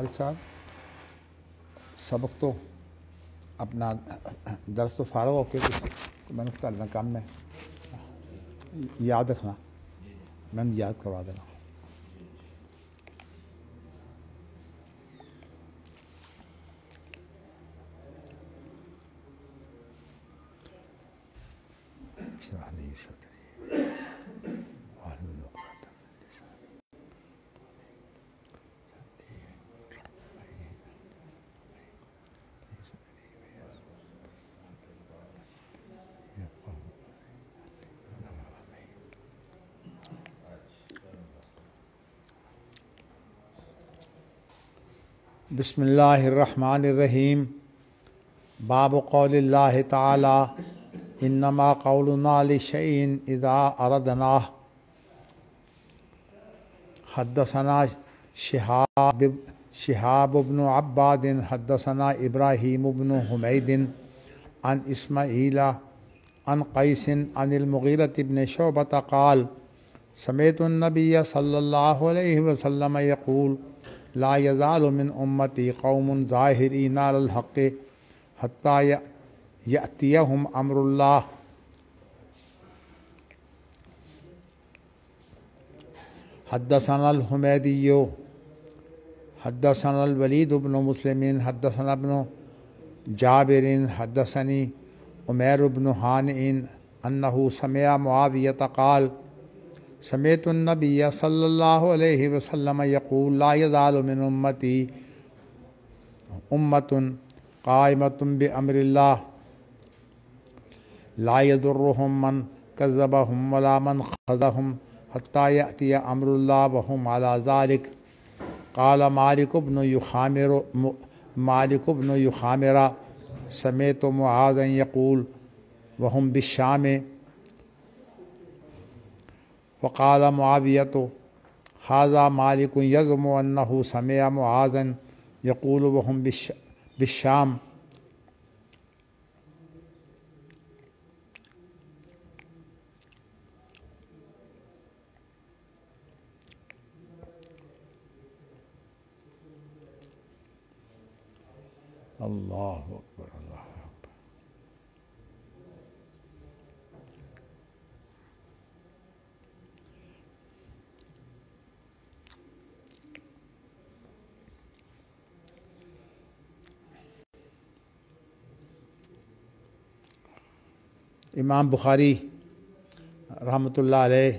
طارق صاحب سبق تو اپنا درس تو فارغ ہو کے میں نے کام میں یاد رکھنا، میں نے یاد کروا دینا۔ بسم اللہ الرحمن الرحیم۔ باب قول اللہ تعالی انما قولنا لشیء اذا اردناہ۔ حدثنا شہاب بن عباد حدثنا ابراہیم بن حمید عن اسماعیل عن قیس عن المغیرۃ بن شعبۃ قال سمعت النبی صلی اللہ علیہ وسلم یقول لا يزال من امتی قوم ظاہرین علی الحق حتی یأتیہم امر اللہ۔ حدثنا الحمیدی حدثنا الولید بن مسلم حدثنا ابن جابر حدثنی عمیر بن ہانئ انہ سمع معاویۃ قال سمعت النبی صلی اللہ علیہ وسلم یقول لا یزال من امتی امت قائمۃ بامر اللہ لا یضرهم من کذبهم ولا من خذلهم حتی یأتی امر اللہ وهم علی ذلک۔ قال مالک بن یخامر سمعت معاذا یقول وهم بالشام وقال معاویۃ ھذا مالک یزعم انہ سمع معاذا یقول وهم بالشام۔ اللہ اکبر اللہ اکبر۔ امام بخاری رحمۃ اللہ علیہ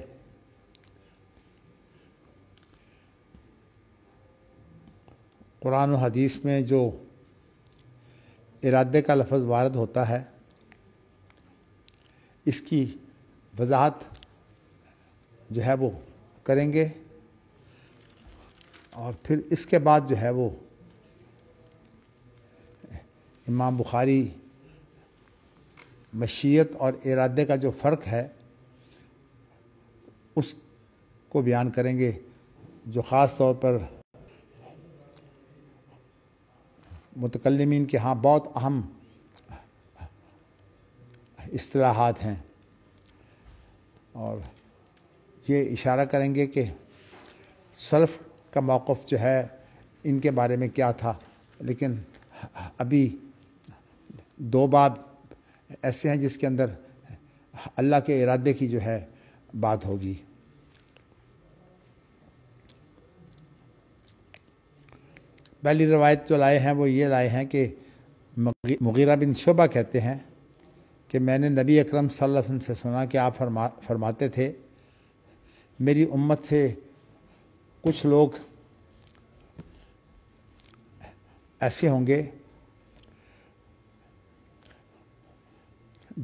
قرآن و حدیث میں جو ارادے کا لفظ وارد ہوتا ہے اس کی وضاحت جو ہے وہ کریں گے، اور پھر اس کے بعد جو ہے وہ امام بخاری مشیت اور ارادے کا جو فرق ہے اس کو بیان کریں گے، جو خاص طور پر متکلمین کے ہاں بہت اہم اصطلاحات ہیں، اور یہ اشارہ کریں گے کہ سلف کا موقف جو ہے ان کے بارے میں کیا تھا۔ لیکن ابھی دو باب ایسے ہیں جس کے اندر اللہ کے ارادے کی جو ہے بات ہوگی۔ پہلی روایت جو لائے ہیں وہ یہ لائے ہیں کہ مغیرہ بن شعبہ کہتے ہیں کہ میں نے نبی اکرم صلی اللہ علیہ وسلم سے سنا کہ آپ فرماتے تھے میری امت سے کچھ لوگ ایسے ہوں گے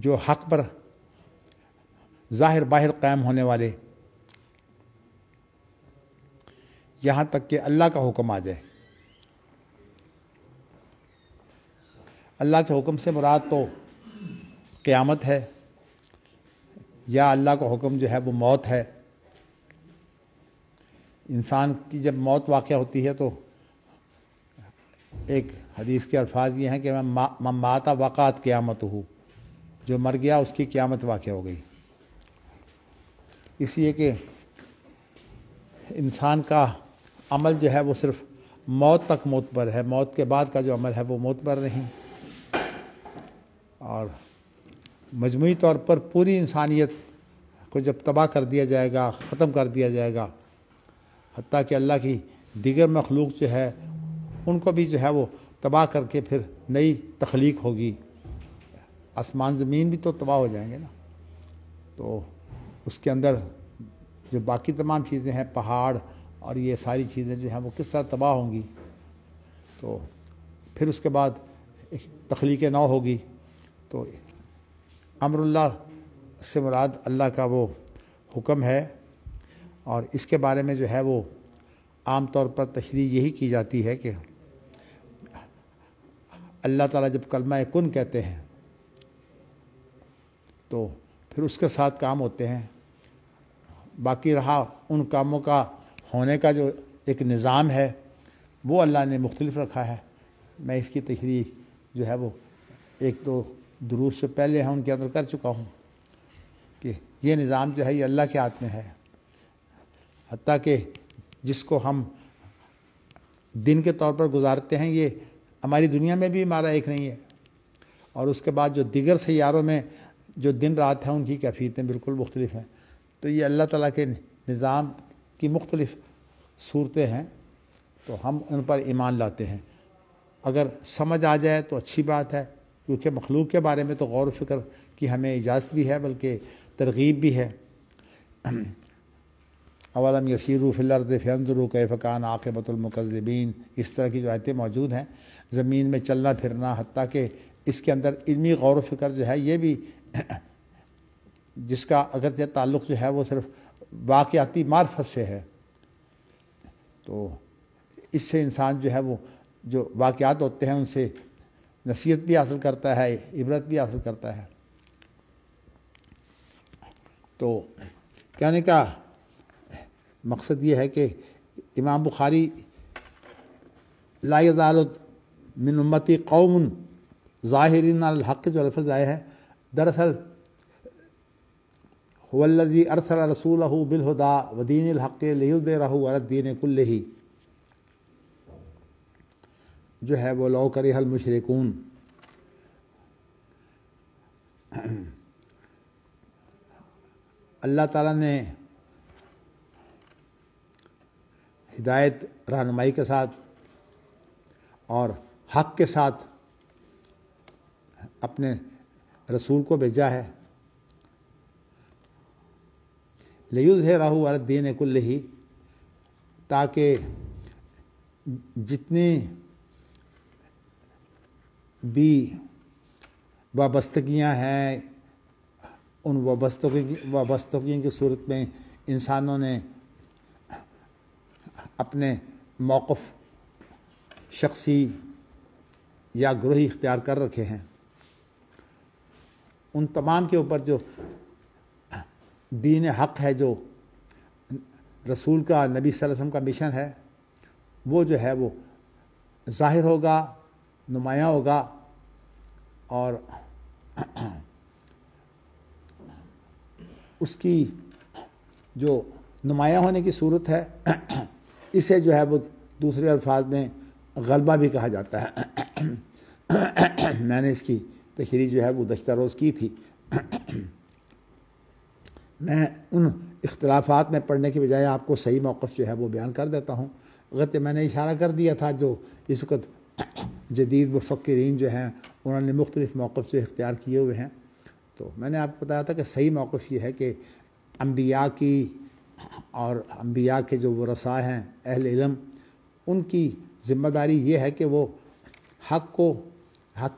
جو حق پر ظاہر باہر قائم ہونے والے، یہاں تک کہ اللہ کا حکم آ جائے۔ اللہ کے حکم سے مراد تو قیامت ہے، یا اللہ کا حکم جو ہے وہ موت ہے۔ انسان کی جب موت واقع ہوتی ہے تو ایک حدیث کے الفاظ یہ ہیں کہ من مات وقعت قیامت ہو، جو مر گیا اس کی قیامت واقع ہو گئی۔ اس لیے کہ انسان کا عمل جو ہے وہ صرف موت تک معتبر ہے، موت کے بعد کا جو عمل ہے وہ معتبر نہیں۔ اور مجموعی طور پر پوری انسانیت کو جب تباہ کر دیا جائے گا، ختم کر دیا جائے گا، حتیٰ کہ اللہ کی دیگر مخلوق جو ہے ان کو بھی جو ہے وہ تباہ کر کے پھر نئی تخلیق ہوگی، آسمان زمین بھی تو تباہ ہو جائیں گے نا، تو اس کے اندر جو باقی تمام چیزیں ہیں، پہاڑ اور یہ ساری چیزیں جو ہیں وہ کس طرح تباہ ہوں گی، تو پھر اس کے بعد تخلیق نو ہوگی۔ تو امر اللہ سے مراد اللہ کا وہ حکم ہے، اور اس کے بارے میں جو ہے وہ عام طور پر تشریح یہی کی جاتی ہے کہ اللہ تعالیٰ جب کلمہ کن کہتے ہیں تو پھر اس کے ساتھ کام ہوتے ہیں، باقی رہا ان کاموں کا ہونے کا جو ایک نظام ہے وہ اللہ نے مختلف رکھا ہے۔ میں اس کی تشریح جو ہے وہ ایک دو دروس سے پہلے ان کے اندر کر چکا ہوں کہ یہ نظام جو ہے یہ اللہ کے ہاتھ میں ہے، حتیٰ کہ جس کو ہم دن کے طور پر گزارتے ہیں یہ ہماری دنیا میں بھی ہمارا ایک نہیں ہے، اور اس کے بعد جو دیگر سیاروں میں جو دن رات ہیں ان کی کیفیتیں بالکل مختلف ہیں۔ تو یہ اللہ تعالیٰ کے نظام کی مختلف صورتیں ہیں، تو ہم ان پر ایمان لاتے ہیں۔ اگر سمجھ آ جائے تو اچھی بات ہے، کیونکہ مخلوق کے بارے میں تو غور و فکر کی ہمیں اجازت بھی ہے بلکہ ترغیب بھی ہے۔ اولم یسیروا فی الارض فینظروا کیف کان عاقبۃ المکذبین، اس طرح کی جو آیتیں موجود ہیں، زمین میں چلنا پھرنا، حتیٰ کہ اس کے اندر علمی غور و فکر جو ہے یہ بھی جس کا اگرچہ تعلق جو ہے وہ صرف واقعاتی معرفت سے ہے، تو اس سے انسان جو ہے وہ جو واقعات ہوتے ہیں ان سے نصیحت بھی حاصل کرتا ہے، عبرت بھی حاصل کرتا ہے۔ تو کہنے کا مقصد یہ ہے کہ امام بخاری لا یزال من امتی قوم ظاہرین علی الحق جو لفظ آئے ہیں، دراصل هو الذی ارسل رسولہ بالہدی ودین الحق لیظہرہ علی الدین کلہ، جو ہے وہ لو کرہ المشرکون۔ اللہ تعالیٰ نے ہدایت رہنمائی کے ساتھ اور حق کے ساتھ اپنے رسول کو بھیجا ہے، لیظہرہ علی الدین کلہ، تاکہ جتنی بھی وابستگیاں ہیں ان وابستگیوں کی صورت میں انسانوں نے اپنے موقف شخصی یا گروہی اختیار کر رکھے ہیں، ان تمام کے اوپر جو دین حق ہے، جو رسول کا، نبی صلی اللہ علیہ وسلم کا مشن ہے، وہ جو ہے وہ ظاہر ہوگا، نمایاں ہوگا، اور اس کی جو نمایاں ہونے کی صورت ہے اسے جو ہے وہ دوسرے الفاظ میں غلبہ بھی کہا جاتا ہے۔ میں نے اس کی تشریح جو ہے وہ گزشتہ روز کی تھی۔ میں ان اختلافات میں پڑھنے کی بجائے آپ کو صحیح موقف جو ہے وہ بیان کر دیتا ہوں، اگرچہ میں نے اشارہ کر دیا تھا جو اس وقت جدید مفکرین جو ہیں انہوں نے مختلف موقف سے اختیار کیے ہوئے ہیں، تو میں نے آپ کو بتایا تھا کہ صحیح موقف یہ ہے کہ انبیاء کی اور انبیاء کے جو ورثاء ہیں، اہل علم، ان کی ذمہ داری یہ ہے کہ وہ حق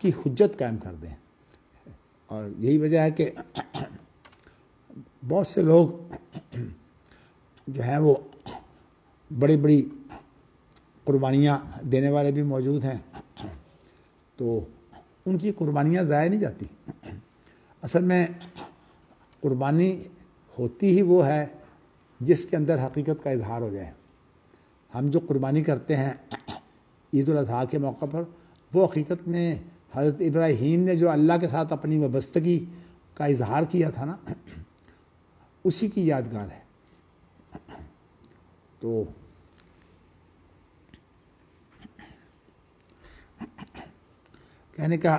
کی حجت قائم کر دیں، اور یہی وجہ ہے کہ بہت سے لوگ جو ہیں وہ بڑی بڑی قربانیاں دینے والے بھی موجود ہیں، تو ان کی قربانیاں ضائع نہیں جاتی۔ اصل میں قربانی ہوتی ہی وہ ہے جس کے اندر حقیقت کا اظہار ہو جائے۔ ہم جو قربانی کرتے ہیں عید الاضحیٰ کے موقع پر، وہ حقیقت میں حضرت ابراہیم نے جو اللہ کے ساتھ اپنی وابستگی کا اظہار کیا تھا نا، اسی کی یادگار ہے۔ تو کہنے کا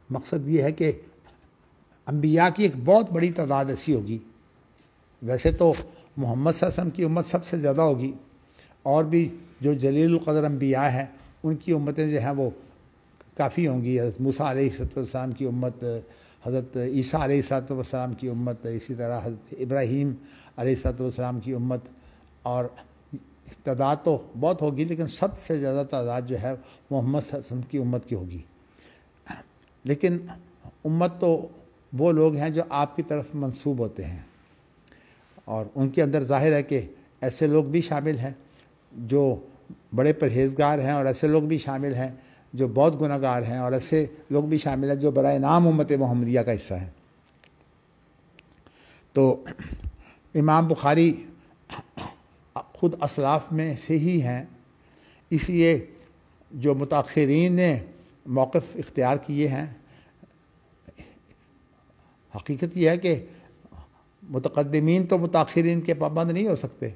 مقصد یہ ہے کہ انبیاء کی ایک بہت بڑی تعداد ایسی ہوگی. ویسے تو محمد صلی اللہ علیہ وسلم کی امت سب سے زیادہ ہوگی، اور بھی جو جلیل القدر انبیاء ہیں ان کی امتیں جو ہیں وہ کافی ہوں گی. حضرت موسیٰ علیہ السلام کی امت، حضرت عیسیٰ علیہ السلام کی امت، اسی طرح حضرت ابراہیم علیہ السلام کی امت، اور تعداد تو بہت ہوگی لیکن سب سے زیادہ تعداد جو ہے محمد صلی اللہ علیہ وسلم کی امت کی ہوگی. لیکن امت تو وہ لوگ ہیں جو آپ کی طرف منسوب ہوتے ہیں، اور ان کے اندر ظاہر ہے کہ ایسے لوگ بھی شامل ہیں جو بڑے پرہیزگار ہیں، اور ایسے لوگ بھی شامل ہیں جو بہت گناہ گار ہیں، اور ایسے لوگ بھی شامل ہیں جو برائے نام امت محمدیہ کا حصہ ہیں. تو امام بخاری خود اسلاف میں سے ہی ہیں، اس لیے جو متاخرین نے موقف اختیار کیے ہیں، حقیقت یہ ہے کہ متقدمین تو متاخرین کے پابند نہیں ہو سکتے،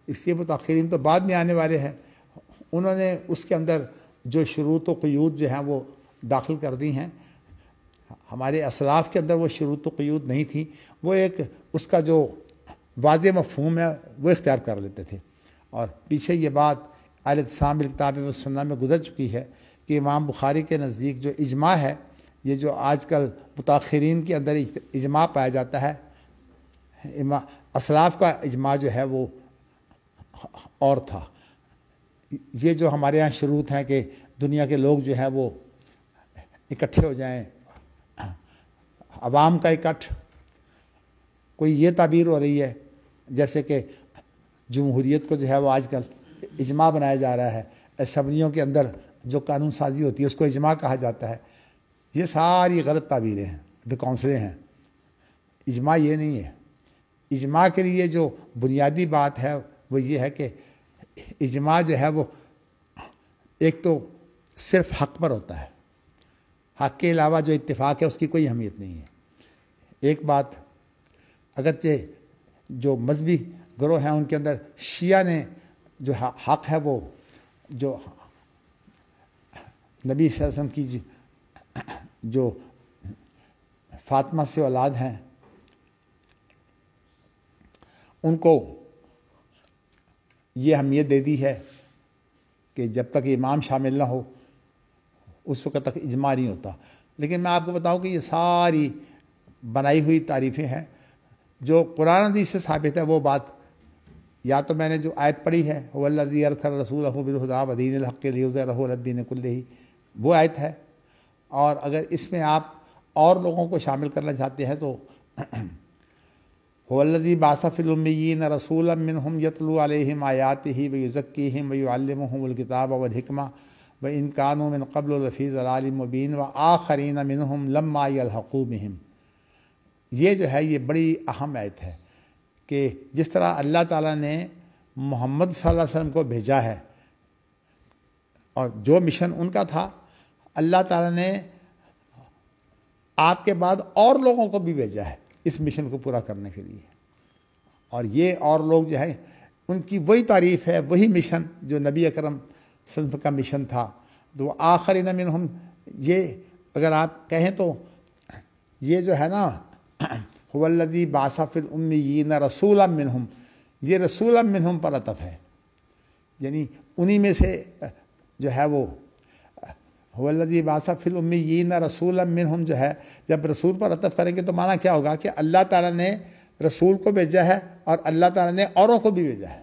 اس لیے متاخرین تو بعد میں آنے والے ہیں. انہوں نے اس کے اندر جو شروط و قیود جو ہیں وہ داخل کر دی ہیں. ہمارے اسلاف کے اندر وہ شروط و قیود نہیں تھی، وہ ایک اس کا جو واضح مفہوم ہے وہ اختیار کر لیتے تھے. اور پیچھے یہ بات اہل اعتصام بالکتاب و سنہ میں گزر چکی ہے کہ امام بخاری کے نزدیک جو اجماع ہے، یہ جو آج کل متاخرین کے اندر اجماع پایا جاتا ہے، اسلاف کا اجماع جو ہے وہ اور تھا. یہ جو ہمارے ہاں شروط ہیں کہ دنیا کے لوگ جو ہیں وہ اکٹھے ہو جائیں، عوام کا اکٹھ، کوئی یہ تعبیر ہو رہی ہے جیسے کہ جمہوریت کو جو ہے وہ آج کل اجماع بنایا جا رہا ہے. اسمبلیوں کے اندر جو قانون سازی ہوتی ہے اس کو اجماع کہا جاتا ہے. یہ ساری غلط تعبیریں ہیں، ڈکونسلیں ہیں. اجماع یہ نہیں ہے. اجماع کے لیے جو بنیادی بات ہے وہ یہ ہے کہ اجماع جو ہے وہ ایک تو صرف حق پر ہوتا ہے، حق کے علاوہ جو اتفاق ہے اس کی کوئی اہمیت نہیں ہے. ایک بات، اگرچہ جو مذہبی گروہ ہیں ان کے اندر شیعہ نے جو حق ہے وہ جو نبی صلی اللہ علیہ وسلم کی جو فاطمہ سے اولاد ہیں ان کو یہ اہمیت دے دی ہے کہ جب تک امام شامل نہ ہو اس وقت تک اجماع نہیں ہوتا. لیکن میں آپ کو بتاؤں کہ یہ ساری بنائی ہوئی تعریفیں ہیں. جو قرآن حدیث سے ثابت ہے وہ بات یا تو میں نے جو آیت پڑھی ہے هو الذی ارسل رسولہ بالہدی ودین الحق لیظہرہ علی الدین کلہ، وہ آیت ہے. اور اگر اس میں آپ اور لوگوں کو شامل کرنا چاہتے ہیں تو هو الذی بعث فی الامیین رسولا منہم یتلو علیہم آیاتہ ویزکیہم ویعلمہم الکتاب والحکمہ وان کانوا من قبل لفی ضلال مبین وآخرین منہم لما یلحقوا بہم. یہ جو ہے یہ بڑی اہم آیت ہے کہ جس طرح اللہ تعالیٰ نے محمد صلی اللہ علیہ وسلم کو بھیجا ہے اور جو مشن ان کا تھا، اللہ تعالیٰ نے آپ کے بعد اور لوگوں کو بھی بھیجا ہے اس مشن کو پورا کرنے کے لیے. اور یہ اور لوگ جو ہے ان کی وہی تعریف ہے، وہی مشن جو نبی اکرم صلی اللہ علیہ وسلم کا مشن تھا. تو آخرین منہم، یہ اگر آپ کہیں تو یہ جو ہے نا هو الذی بعث فی الامیین رسولا منہم، یہ رسولا منہم پر عطف ہے، یعنی انہی میں سے جو ہے وہ هو الذی بعث فی الامیین رسولا منہم جو ہے، جب رسول پر عطف کریں گے تو معنی کیا ہوگا کہ اللہ تعالیٰ نے رسول کو بھیجا ہے اور اللہ تعالیٰ نے اوروں کو بھی بھیجا ہے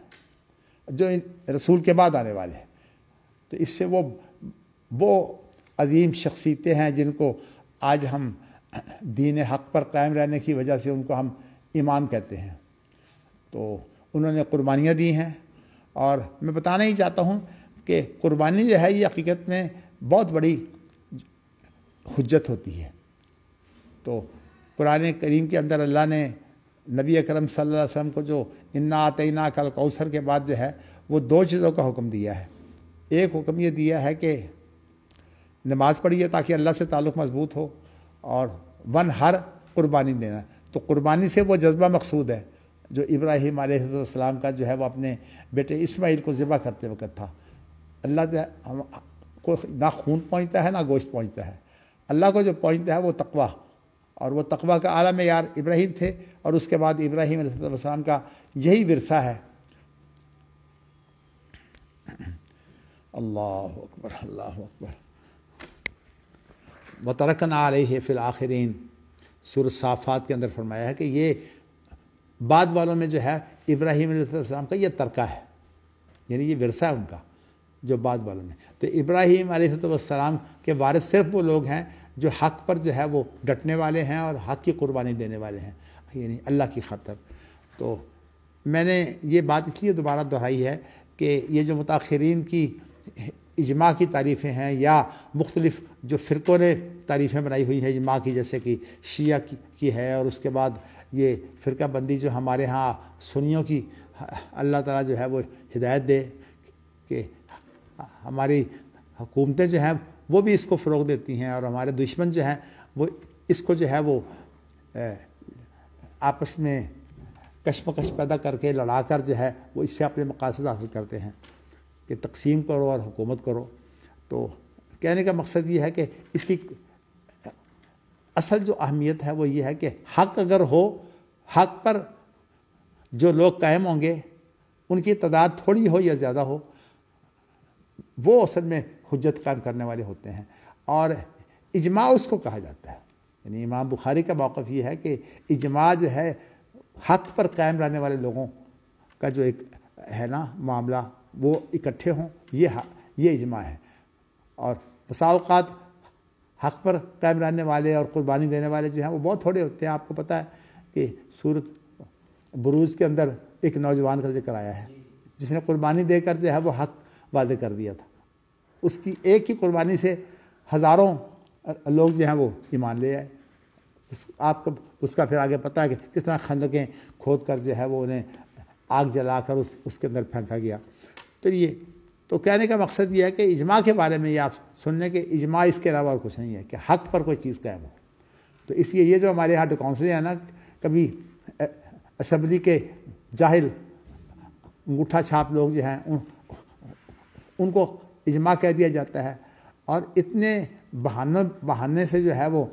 جو رسول کے بعد آنے والے ہیں. تو اس سے وہ عظیم شخصیتیں ہیں جن کو آج ہم دین حق پر قائم رہنے کی وجہ سے ان کو ہم امام کہتے ہیں. تو انہوں نے قربانیاں دی ہیں، اور میں بتانا ہی چاہتا ہوں کہ قربانی جو ہے یہ حقیقت میں بہت بڑی حجت ہوتی ہے. تو قرآن کریم کے اندر اللہ نے نبی اکرم صلی اللہ علیہ وسلم کو جو انا اعطیناک الکوثر کے بعد جو ہے وہ دو چیزوں کا حکم دیا ہے. ایک حکم یہ دیا ہے کہ نماز پڑھیے تاکہ اللہ سے تعلق مضبوط ہو، اور ہر قربانی دینا. تو قربانی سے وہ جذبہ مقصود ہے جو ابراہیم علیہ السلام کا جو ہے وہ اپنے بیٹے اسماعیل کو ذبح کرتے وقت تھا. اللہ کو نہ خون پہنچتا ہے نہ گوشت پہنچتا ہے، اللہ کو جو پہنچتا ہے وہ تقویٰ، اور وہ تقویٰ کا اعلیٰ معیار ابراہیم تھے، اور اس کے بعد ابراہیم علیہ السلام کا یہی ورثہ ہے۔ اللہ اکبر، اللہ اکبر۔ وَتَرَكْنَا عَلَيْهِ فِي الْآخِرِينَ، سورۃ صافات کے اندر فرمایا ہے کہ یہ بعد والوں میں جو ہے ابراہیم علیہ السلام کا یہ ترکہ ہے، یعنی یہ ورثہ ہے ان کا جو بعد والوں میں۔ تو ابراہیم علیہ السلام کے وارث صرف وہ لوگ ہیں جو حق پر جو ہے وہ ڈٹنے والے ہیں اور حق کی قربانی دینے والے ہیں، یعنی اللہ کی خاطر۔ تو میں نے یہ بات اس لیے دوبارہ دہرائی ہے کہ یہ جو متاخرین کی اجماع کی تعریفیں ہیں یا مختلف جو فرقوں نے تعریفیں بنائی ہوئی ہیں اجماع کی، جیسے کہ شیعہ کی ہے، اور اس کے بعد یہ فرقہ بندی جو ہمارے ہاں سنیوں کی، اللہ تعالیٰ جو ہے وہ ہدایت دے کہ ہماری حکومتیں جو ہیں وہ بھی اس کو فروغ دیتی ہیں، اور ہمارے دشمن جو ہیں وہ اس کو جو ہے وہ آپس میں کشمکش پیدا کر کے لڑا کر جو ہے وہ اس سے اپنے مقاصد حاصل کرتے ہیں کہ تقسیم کرو اور حکومت کرو۔ تو کہنے کا مقصد یہ ہے کہ اس کی اصل جو اہمیت ہے وہ یہ ہے کہ حق اگر ہو، حق پر جو لوگ قائم ہوں گے ان کی تعداد تھوڑی ہو یا زیادہ ہو، وہ اصل میں حجت قائم کرنے والے ہوتے ہیں، اور اجماع اس کو کہا جاتا ہے۔ یعنی امام بخاری کا موقف یہ ہے کہ اجماع جو ہے حق پر قائم رہنے والے لوگوں کا جو ایک ہے نا معاملہ، وہ اکٹھے ہوں، یہ اجماع ہے۔ اور بسا اوقات حق پر قائم رہنے والے اور قربانی دینے والے جو ہیں وہ بہت تھوڑے ہوتے ہیں۔ آپ کو پتہ ہے کہ سورۃ بروج کے اندر ایک نوجوان کا ذکر آیا ہے جس نے قربانی دے کر جو ہے وہ حق واضح کر دیا تھا، اس کی ایک ہی قربانی سے ہزاروں لوگ جو ہیں وہ ایمان لے آئے۔ اس کا پھر آگے پتہ ہے کہ کس طرح خندقیں کھود کر جو ہے وہ انہیں آگ جلا کر اس کے اندر پھینکا گیا۔ تو کہنے کا مقصد یہ ہے کہ اجماع کے بارے میں یہ آپ سن لیں کہ اجماع اس کے علاوہ اور کچھ نہیں ہے کہ حق پر کوئی چیز قائم ہو۔ تو اس لیے یہ جو ہمارے یہاں کونسلیں ہیں نا، کبھی اسمبلی کے جاہل انگوٹھا چھاپ لوگ جو ہیں ان کو اجماع کہہ دیا جاتا ہے، اور اتنے بہانے سے جو ہے وہ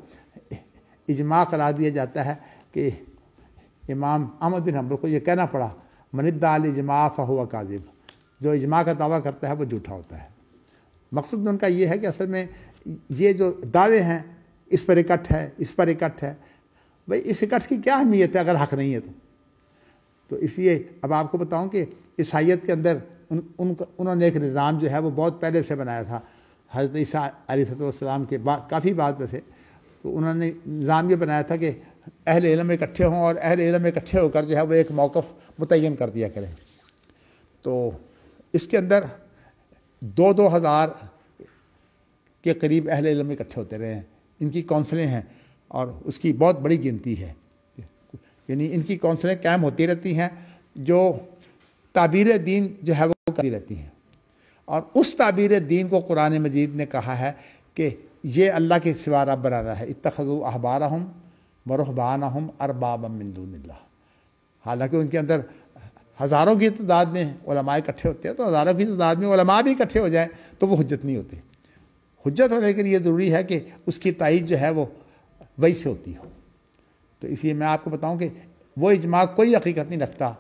اجماع قرار دیا جاتا ہے کہ امام احمد بن حنبل کو یہ کہنا پڑا، من ادعی الاجماع فہو کاذب، جو اجماع کا دعویٰ کرتا ہے وہ جھوٹا ہوتا ہے۔ مقصد ان کا یہ ہے کہ اصل میں یہ جو دعوے ہیں اس پر اکٹھ ہے، اس پر اکٹھ ہے، بھئی اس اکٹھ کی کیا اہمیت ہے اگر حق نہیں ہے تو اس لیے اب آپ کو بتاؤں کہ عیسائیت کے اندر انہوں نے ایک نظام جو ہے وہ بہت پہلے سے بنایا تھا، حضرت عیسیٰ علیہ السلام کے بعد کافی بعد میں سے۔ تو انہوں نے نظام یہ بنایا تھا کہ اہل علم اکٹھے ہوں، اور اہل علم اکٹھے ہو کر جو ہے وہ ایک موقف متعین کر دیا کریں۔ تو اس کے اندر 2,000 کے قریب اہل علم اکٹھے ہوتے رہے ہیں، ان کی کونسلیں ہیں اور اس کی بہت بڑی گنتی ہے، یعنی ان کی کونسلیں قائم ہوتی رہتی ہیں جو تعبیر دین جو ہے وہ کرتی رہتی ہیں، اور اس تعبیر دین کو قرآن مجید نے کہا ہے کہ یہ اللہ کے سوا رب بنانا ہے، اتخذوا احبارہم ورہبانہم اربابا من دون اللہ۔ حالانکہ ان کے اندر ہزاروں کی تعداد میں علماء اکٹھے ہوتے ہیں، تو ہزاروں کی تعداد میں علماء بھی اکٹھے ہو جائیں تو وہ حجت نہیں ہوتے۔ حجت ہونے کے لیے ضروری ہے کہ اس کی تائید جو ہے وہ وہی سے ہوتی ہو۔ تو اس لیے میں آپ کو بتاؤں کہ وہ اجماع کوئی حقیقت نہیں رکھتا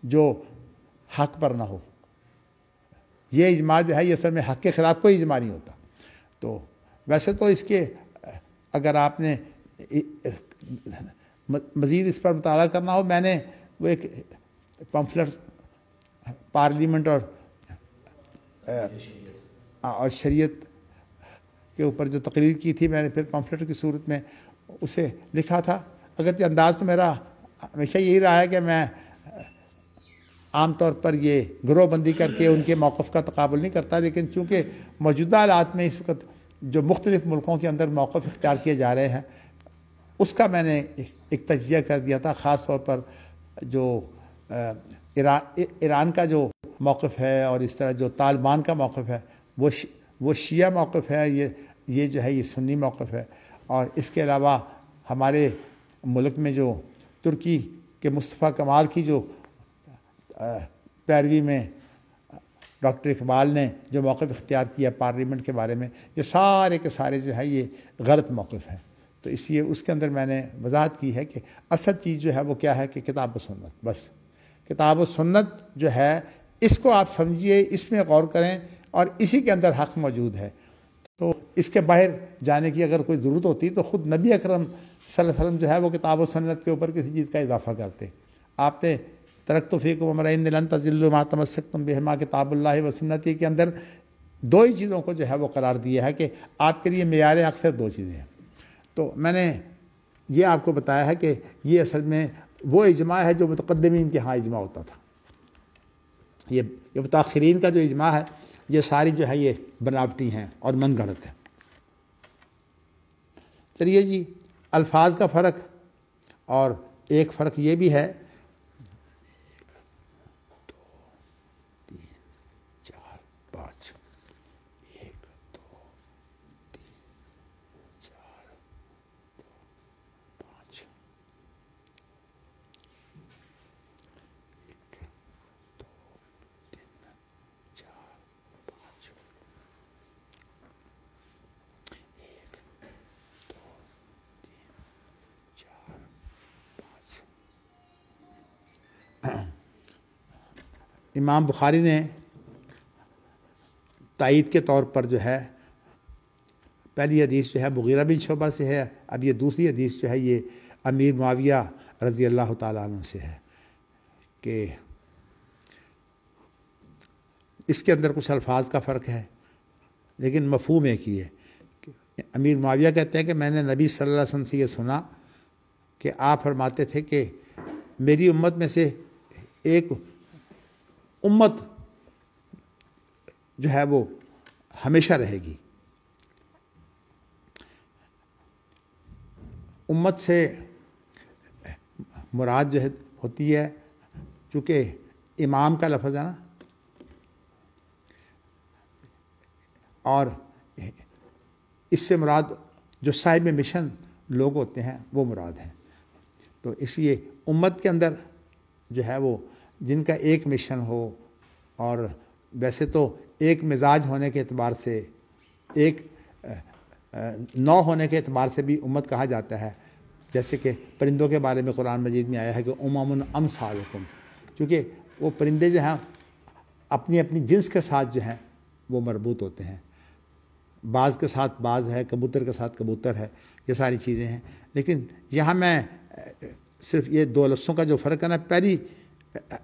جو حق پر نہ ہو۔ یہ اجماع جو ہے یہ اصل میں حق کے خلاف کوئی اجماع نہیں ہوتا۔ تو ویسے تو اس کے اگر آپ نے مزید اس پر مطالعہ کرنا ہو، میں نے وہ ایک پمفلٹ پارلیمنٹ اور شریعت کے اوپر جو تقریر کی تھی، میں نے پھر پمفلٹ کی صورت میں اسے لکھا تھا۔ اگرچہ انداز تو میرا ہمیشہ یہی رہا ہے کہ میں عام طور پر یہ گروہ بندی کر کے ان کے موقف کا تقابل نہیں کرتا، لیکن چونکہ موجودہ حالات میں اس وقت جو مختلف ملکوں کے اندر موقف اختیار کیے جا رہے ہیں اس کا میں نے ایک تجزیہ کر دیا تھا، خاص طور پر جو ایران کا جو موقف ہے اور اس طرح جو طالبان کا موقف ہے وہ شیعہ موقف ہے، یہ جو ہے یہ سنی موقف ہے، اور اس کے علاوہ ہمارے ملک میں جو ترکی کے مصطفیٰ کمال کی جو پیروی میں ڈاکٹر اقبال نے جو موقف اختیار کیا پارلیمنٹ کے بارے میں، یہ سارے کے سارے جو ہے یہ غلط موقف ہے۔ تو اس لیے اس کے اندر میں نے وضاحت کی ہے کہ اصل چیز جو ہے وہ کیا ہے کہ کتاب و سنت، بس کتاب و سنت جو ہے اس کو آپ سمجھیے، اس میں غور کریں، اور اسی کے اندر حق موجود ہے۔ تو اس کے باہر جانے کی اگر کوئی ضرورت ہوتی تو خود نبی اکرم صلی اللہ علیہ وسلم جو ہے وہ کتاب و سنت کے اوپر کسی چیز کا اضافہ کرتے۔ آپ نے ترکت فیکم امرین لن تضلوا ما تمسکتم بہما کتاب اللہ و سنتی کے اندر دو ہی چیزوں کو جو ہے وہ قرار دیا ہے کہ آپ کے لیے معیار اکثر دو چیزیں ہیں۔ تو میں نے یہ آپ کو بتایا ہے کہ یہ اصل میں وہ اجماع ہے جو متقدمین کے ہاں اجماع ہوتا تھا۔ یہ متاخرین کا جو اجماع ہے یہ ساری جو ہے یہ بناوٹی ہیں اور من گھڑت ہے۔ چلیے جی، الفاظ کا فرق، اور ایک فرق یہ بھی ہے، 1 2 3 4 5 1 2 3 4 5 1 2 3 4 5 1 2 3 4 5۔ امام بخاری نے تائید کے طور پر جو ہے پہلی حدیث جو ہے مغیرہ بن شعبہ سے ہے، اب یہ دوسری حدیث جو ہے یہ امیر معاویہ رضی اللہ تعالیٰ عنہ سے ہے کہ اس کے اندر کچھ الفاظ کا فرق ہے لیکن مفہوم ایک ہی ہے۔ امیر معاویہ کہتے ہیں کہ میں نے نبی صلی اللہ علیہ وسلم سے یہ سنا کہ آپ فرماتے تھے کہ میری امت میں سے ایک امت جو ہے وہ ہمیشہ رہے گی۔ امت سے مراد جو ہے ہوتی ہے، چونکہ امام کا لفظ ہے نا، اور اس سے مراد جو صاحب مشن لوگ ہوتے ہیں وہ مراد ہیں۔ تو اس لیے امت کے اندر جو ہے وہ جن کا ایک مشن ہو، اور ویسے تو ایک مزاج ہونے کے اعتبار سے، ایک نوع ہونے کے اعتبار سے بھی امت کہا جاتا ہے، جیسے کہ پرندوں کے بارے میں قرآن مجید میں آیا ہے کہ امم امثالکم، کیونکہ وہ پرندے جو ہیں اپنی اپنی جنس کے ساتھ جو ہیں وہ مربوط ہوتے ہیں، باز کے ساتھ باز ہے، کبوتر کے ساتھ کبوتر ہے، یہ ساری چیزیں ہیں۔ لیکن یہاں میں صرف یہ دو لفظوں کا جو فرق ہے نا، پہلی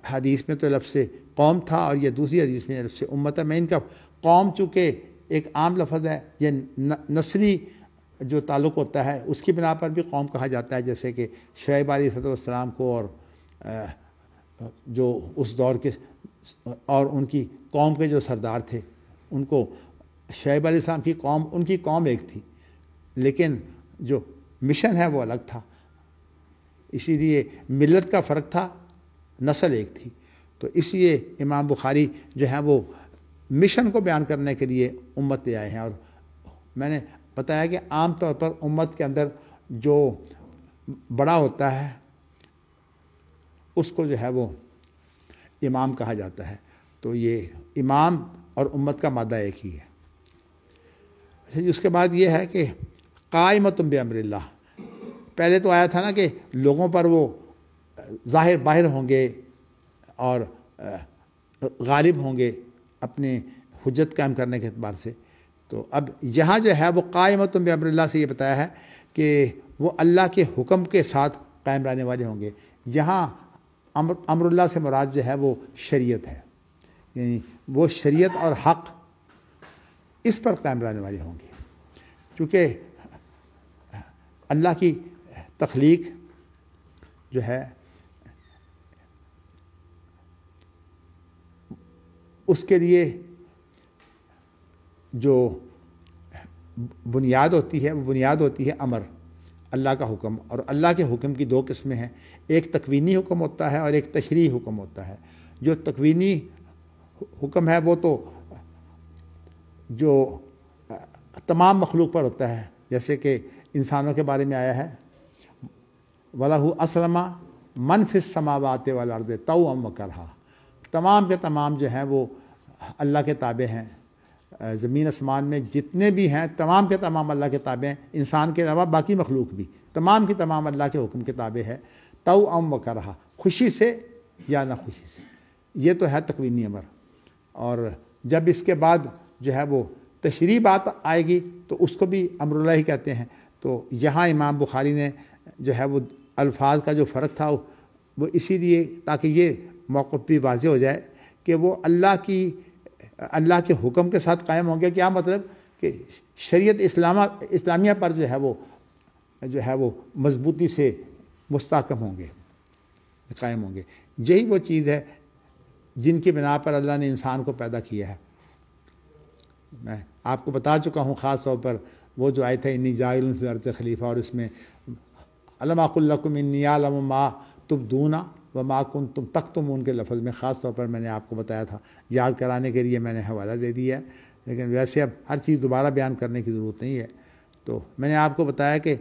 حدیث میں تو لفظ قوم تھا اور یہ دوسری حدیث میں لفظ امت ہے۔ میں ان کا قوم چونکہ ایک عام لفظ ہے، یہ نسلی جو تعلق ہوتا ہے اس کی بنا پر بھی قوم کہا جاتا ہے، جیسے کہ شعیب علیہ السلام کو اور جو اس دور کے اور ان کی قوم کے جو سردار تھے ان کو شعیب علیہ السلام کی قوم، ان کی قوم ایک تھی لیکن جو مشن ہے وہ الگ تھا، اسی لیے ملت کا فرق تھا، نسل ایک تھی۔ تو اس لیے امام بخاری جو ہے وہ مشن کو بیان کرنے کے لیے امت لے آئے ہیں۔ اور میں نے بتایا کہ عام طور پر امت کے اندر جو بڑا ہوتا ہے اس کو جو ہے وہ امام کہا جاتا ہے۔ تو یہ امام اور امت کا مادہ ایک ہی ہے۔ اس کے بعد یہ ہے کہ قائمۃ بامر اللہ، پہلے تو آیا تھا نا کہ لوگوں پر وہ ظاہر باہر ہوں گے اور غالب ہوں گے اپنے حجت قائم کرنے کے اعتبار سے، تو اب یہاں جو ہے وہ قائمۃ بامر اللہ سے یہ بتایا ہے کہ وہ اللہ کے حکم کے ساتھ قائم رہنے والے ہوں گے۔ یہاں امر اللہ سے مراد جو ہے وہ شریعت ہے، یعنی وہ شریعت اور حق اس پر قائم رہنے والے ہوں گے، چونکہ اللہ کی تخلیق جو ہے اس کے لیے جو بنیاد ہوتی ہے وہ بنیاد ہوتی ہے امر، اللہ کا حکم۔ اور اللہ کے حکم کی دو قسمیں ہیں، ایک تکوینی حکم ہوتا ہے اور ایک تشریعی حکم ہوتا ہے۔ جو تکوینی حکم ہے وہ تو جو تمام مخلوق پر ہوتا ہے، جیسے کہ انسانوں کے بارے میں آیا ہے وَلَهُ أَسْلَمَ مَنْ فِي السَّمَاوَاتِ وَالْأَرْضِ طَوْعًا وَكَرْهًا، تمام کے تمام جو ہیں وہ اللہ کے تابع ہیں، زمین اسمان میں جتنے بھی ہیں تمام کے تمام اللہ کے تابع ہیں، انسان کے علاوہ باقی مخلوق بھی تمام کی تمام اللہ کے حکم کے تابع ہے، طوعا و کرہا، خوشی سے یا نہ خوشی سے۔ یہ تو ہے تکوینی امر، اور جب اس کے بعد جو ہے وہ تشریع بات آئے گی تو اس کو بھی امر اللہ ہی کہتے ہیں۔ تو یہاں امام بخاری نے جو ہے وہ الفاظ کا جو فرق تھا وہ اسی لیے تاکہ یہ موقف بھی واضح ہو جائے کہ وہ اللہ کے حکم کے ساتھ قائم ہوں گے۔ کیا مطلب کہ شریعت اسلامیہ پر جو ہے وہ مضبوطی سے مستحکم ہوں گے، قائم ہوں گے۔ یہی وہ چیز ہے جن کی بنا پر اللہ نے انسان کو پیدا کیا ہے۔ میں آپ کو بتا چکا ہوں خاص طور پر وہ جو آئے تھے انی جاعل فی الارض خلیفہ، اور اس میں الم اقل لکم انی اعلم ما تبدون وما کنتم تکتمون کے لفظ میں خاص طور پر میں نے آپ کو بتایا تھا، یاد کرانے کے لیے میں نے حوالہ دے دیا ہے، لیکن ویسے اب ہر چیز دوبارہ بیان کرنے کی ضرورت نہیں ہے۔ تو میں نے آپ کو بتایا کہ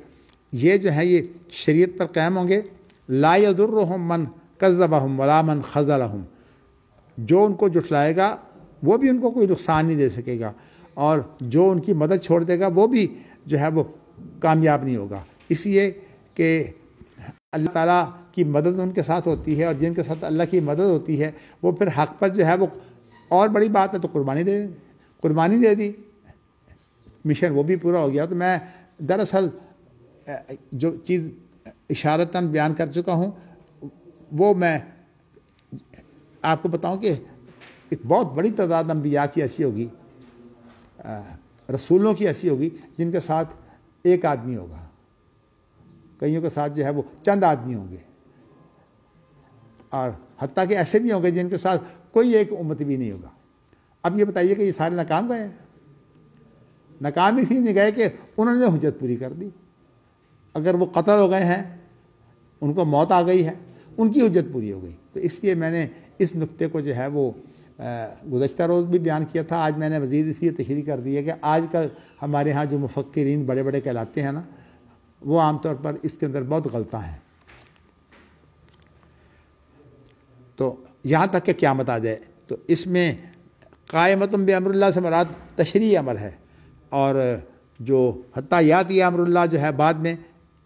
یہ جو ہے یہ شریعت پر قائم ہوں گے، لا یضرہم من کذبہم ولا من خذلہم، جو ان کو جھٹلائے گا وہ بھی ان کو کوئی نقصان نہیں دے سکے گا، اور جو ان کی مدد چھوڑ دے گا وہ بھی جو ہے وہ کامیاب نہیں ہوگا، اس لیے کہ اللہ تعالیٰ کی مدد ان کے ساتھ ہوتی ہے، اور جن کے ساتھ اللہ کی مدد ہوتی ہے وہ پھر حق پر جو ہے وہ، اور بڑی بات ہے تو قربانی دے دی، مشن وہ بھی پورا ہو گیا۔ تو میں دراصل جو چیز اشارتاً بیان کر چکا ہوں وہ میں آپ کو بتاؤں کہ ایک بہت بڑی تعداد انبیاء کی ایسی ہوگی، رسولوں کی ایسی ہوگی جن کے ساتھ ایک آدمی ہوگا، کئیوں کے ساتھ جو ہے وہ چند آدمی ہوں گے، اور حتیٰ کہ ایسے بھی ہوں گے جن کے ساتھ کوئی ایک امت بھی نہیں ہوگا۔ اب یہ بتائیے کہ یہ سارے ناکام گئے ہیں؟ ناکام اس لیے نہیں گئے کہ انہوں نے حجت پوری کر دی۔ اگر وہ قتل ہو گئے ہیں، ان کو موت آ گئی ہے، ان کی حجت پوری ہو گئی۔ تو اس لیے میں نے اس نقطے کو جو ہے وہ گزشتہ روز بھی بیان کیا تھا، آج میں نے مزید اس لیے تشریح کر دی ہے کہ آج کل ہمارے ہاں جو مفکرین بڑے بڑے کہلاتے ہیں نا، وہ عام طور پر اس کے اندر بہت غلطاں ہیں۔ تو یہاں تک کہ قیامت آ جائے تو اس میں قائمتم بامر اللہ سے مراد تشریعی امر ہے، اور جو حتیٰ یاتی امر اللہ جو ہے بعد میں،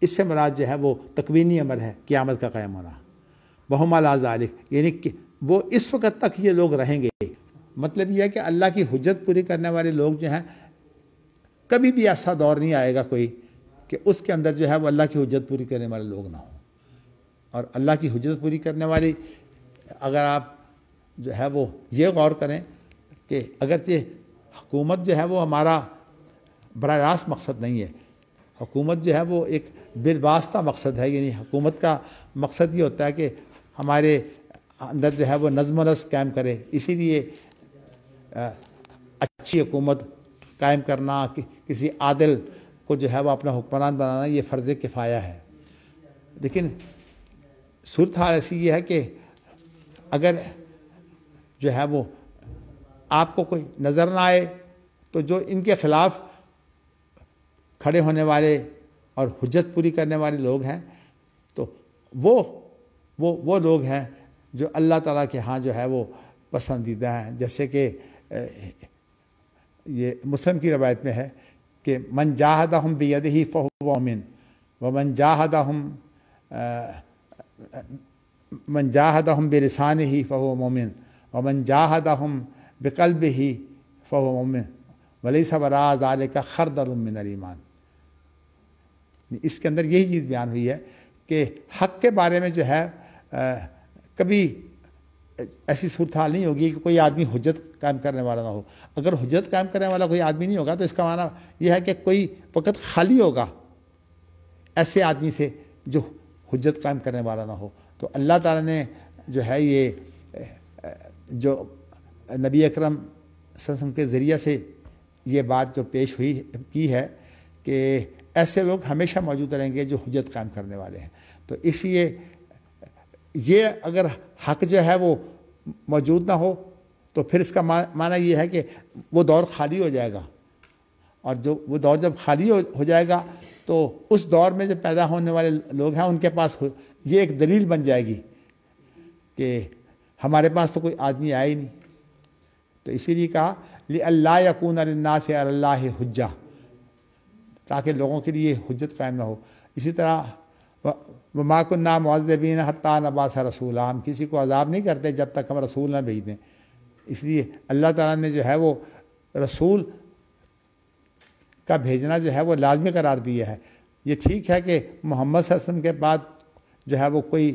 اس سے مراد جو ہے وہ تکوینی امر ہے، قیامت کا قائم ہونا۔ وہم علی ذالک، یعنی کہ وہ اس وقت تک یہ لوگ رہیں گے۔ مطلب یہ ہے کہ اللہ کی حجت پوری کرنے والے لوگ جو ہیں، کبھی بھی ایسا دور نہیں آئے گا کوئی کہ اس کے اندر جو ہے وہ اللہ کی حجت پوری کرنے والے لوگ نہ ہوں۔ اور اللہ کی حجت پوری کرنے والی، اگر آپ جو ہے وہ یہ غور کریں کہ اگرچہ حکومت جو ہے وہ ہمارا براہ راست مقصد نہیں ہے، حکومت جو ہے وہ ایک بالواسطہ مقصد ہے، یعنی حکومت کا مقصد یہ ہوتا ہے کہ ہمارے اندر جو ہے وہ نظم و نسق قائم کرے، اسی لیے اچھی حکومت قائم کرنا، کسی عادل کو جو ہے وہ اپنا حکمران بنانا، یہ فرض کفایہ ہے۔ لیکن صورتحال ایسی یہ ہے کہ اگر جو ہے وہ آپ کو کوئی نظر نہ آئے تو جو ان کے خلاف کھڑے ہونے والے اور حجت پوری کرنے والے لوگ ہیں، تو وہ لوگ ہیں جو اللہ تعالیٰ کے ہاں جو ہے وہ پسندیدہ ہیں۔ جیسے کہ یہ مسلم کی روایت میں ہے کہ من جاہدہم بیدہ فہو مؤمن ومن جاہدہم بلسانہ فہو مؤمن ومن جاہدہم بقلبہ فہو مؤمن ولیس وراء ذلک خردل من الایمان۔ اس کے اندر یہی چیز بیان ہوئی ہے کہ حق کے بارے میں جو ہے کبھی ایسی صورتحال نہیں ہوگی کہ کوئی آدمی حجت قائم کرنے والا نہ ہو۔ اگر حجت قائم کرنے والا کوئی آدمی نہیں ہوگا تو اس کا معنی یہ ہے کہ کوئی وقت خالی ہوگا ایسے آدمی سے جو حجت قائم کرنے والا نہ ہو۔ تو اللہ تعالیٰ نے جو ہے یہ جو نبی اکرم صلی اللہ علیہ وسلم کے ذریعہ سے یہ بات جو پیش ہوئی کی ہے کہ ایسے لوگ ہمیشہ موجود رہیں گے جو حجت قائم کرنے والے ہیں۔ تو اس لیے یہ اگر حق جو ہے وہ موجود نہ ہو تو پھر اس کا معنی یہ ہے کہ وہ دور خالی ہو جائے گا، اور جو وہ دور جب خالی ہو جائے گا تو اس دور میں جو پیدا ہونے والے لوگ ہیں ان کے پاس یہ ایک دلیل بن جائے گی کہ ہمارے پاس تو کوئی آدمی آیا ہی نہیں، تو اسی لیے کہا لِأَلَّا يَكُونَ لِلنَّاسِ عَلَى اللَّهِ حُجَّةٌ، تاکہ لوگوں کے لیے حجت قائم نہ ہو۔ اسی طرح وَمَا كُنَّا مُعَذِّبِينَ حَتَّىٰ نَبْعَثَ رَسُولًا، ہم کسی کو عذاب نہیں کرتے جب تک ہم رسول نہ بھیج دیں۔ اس لیے اللہ تعالیٰ نے جو ہے وہ رسول کا بھیجنا جو ہے وہ لازمی قرار دیا ہے۔ یہ ٹھیک ہے کہ محمد صلی اللہ علیہ وسلم کے بعد جو ہے وہ کوئی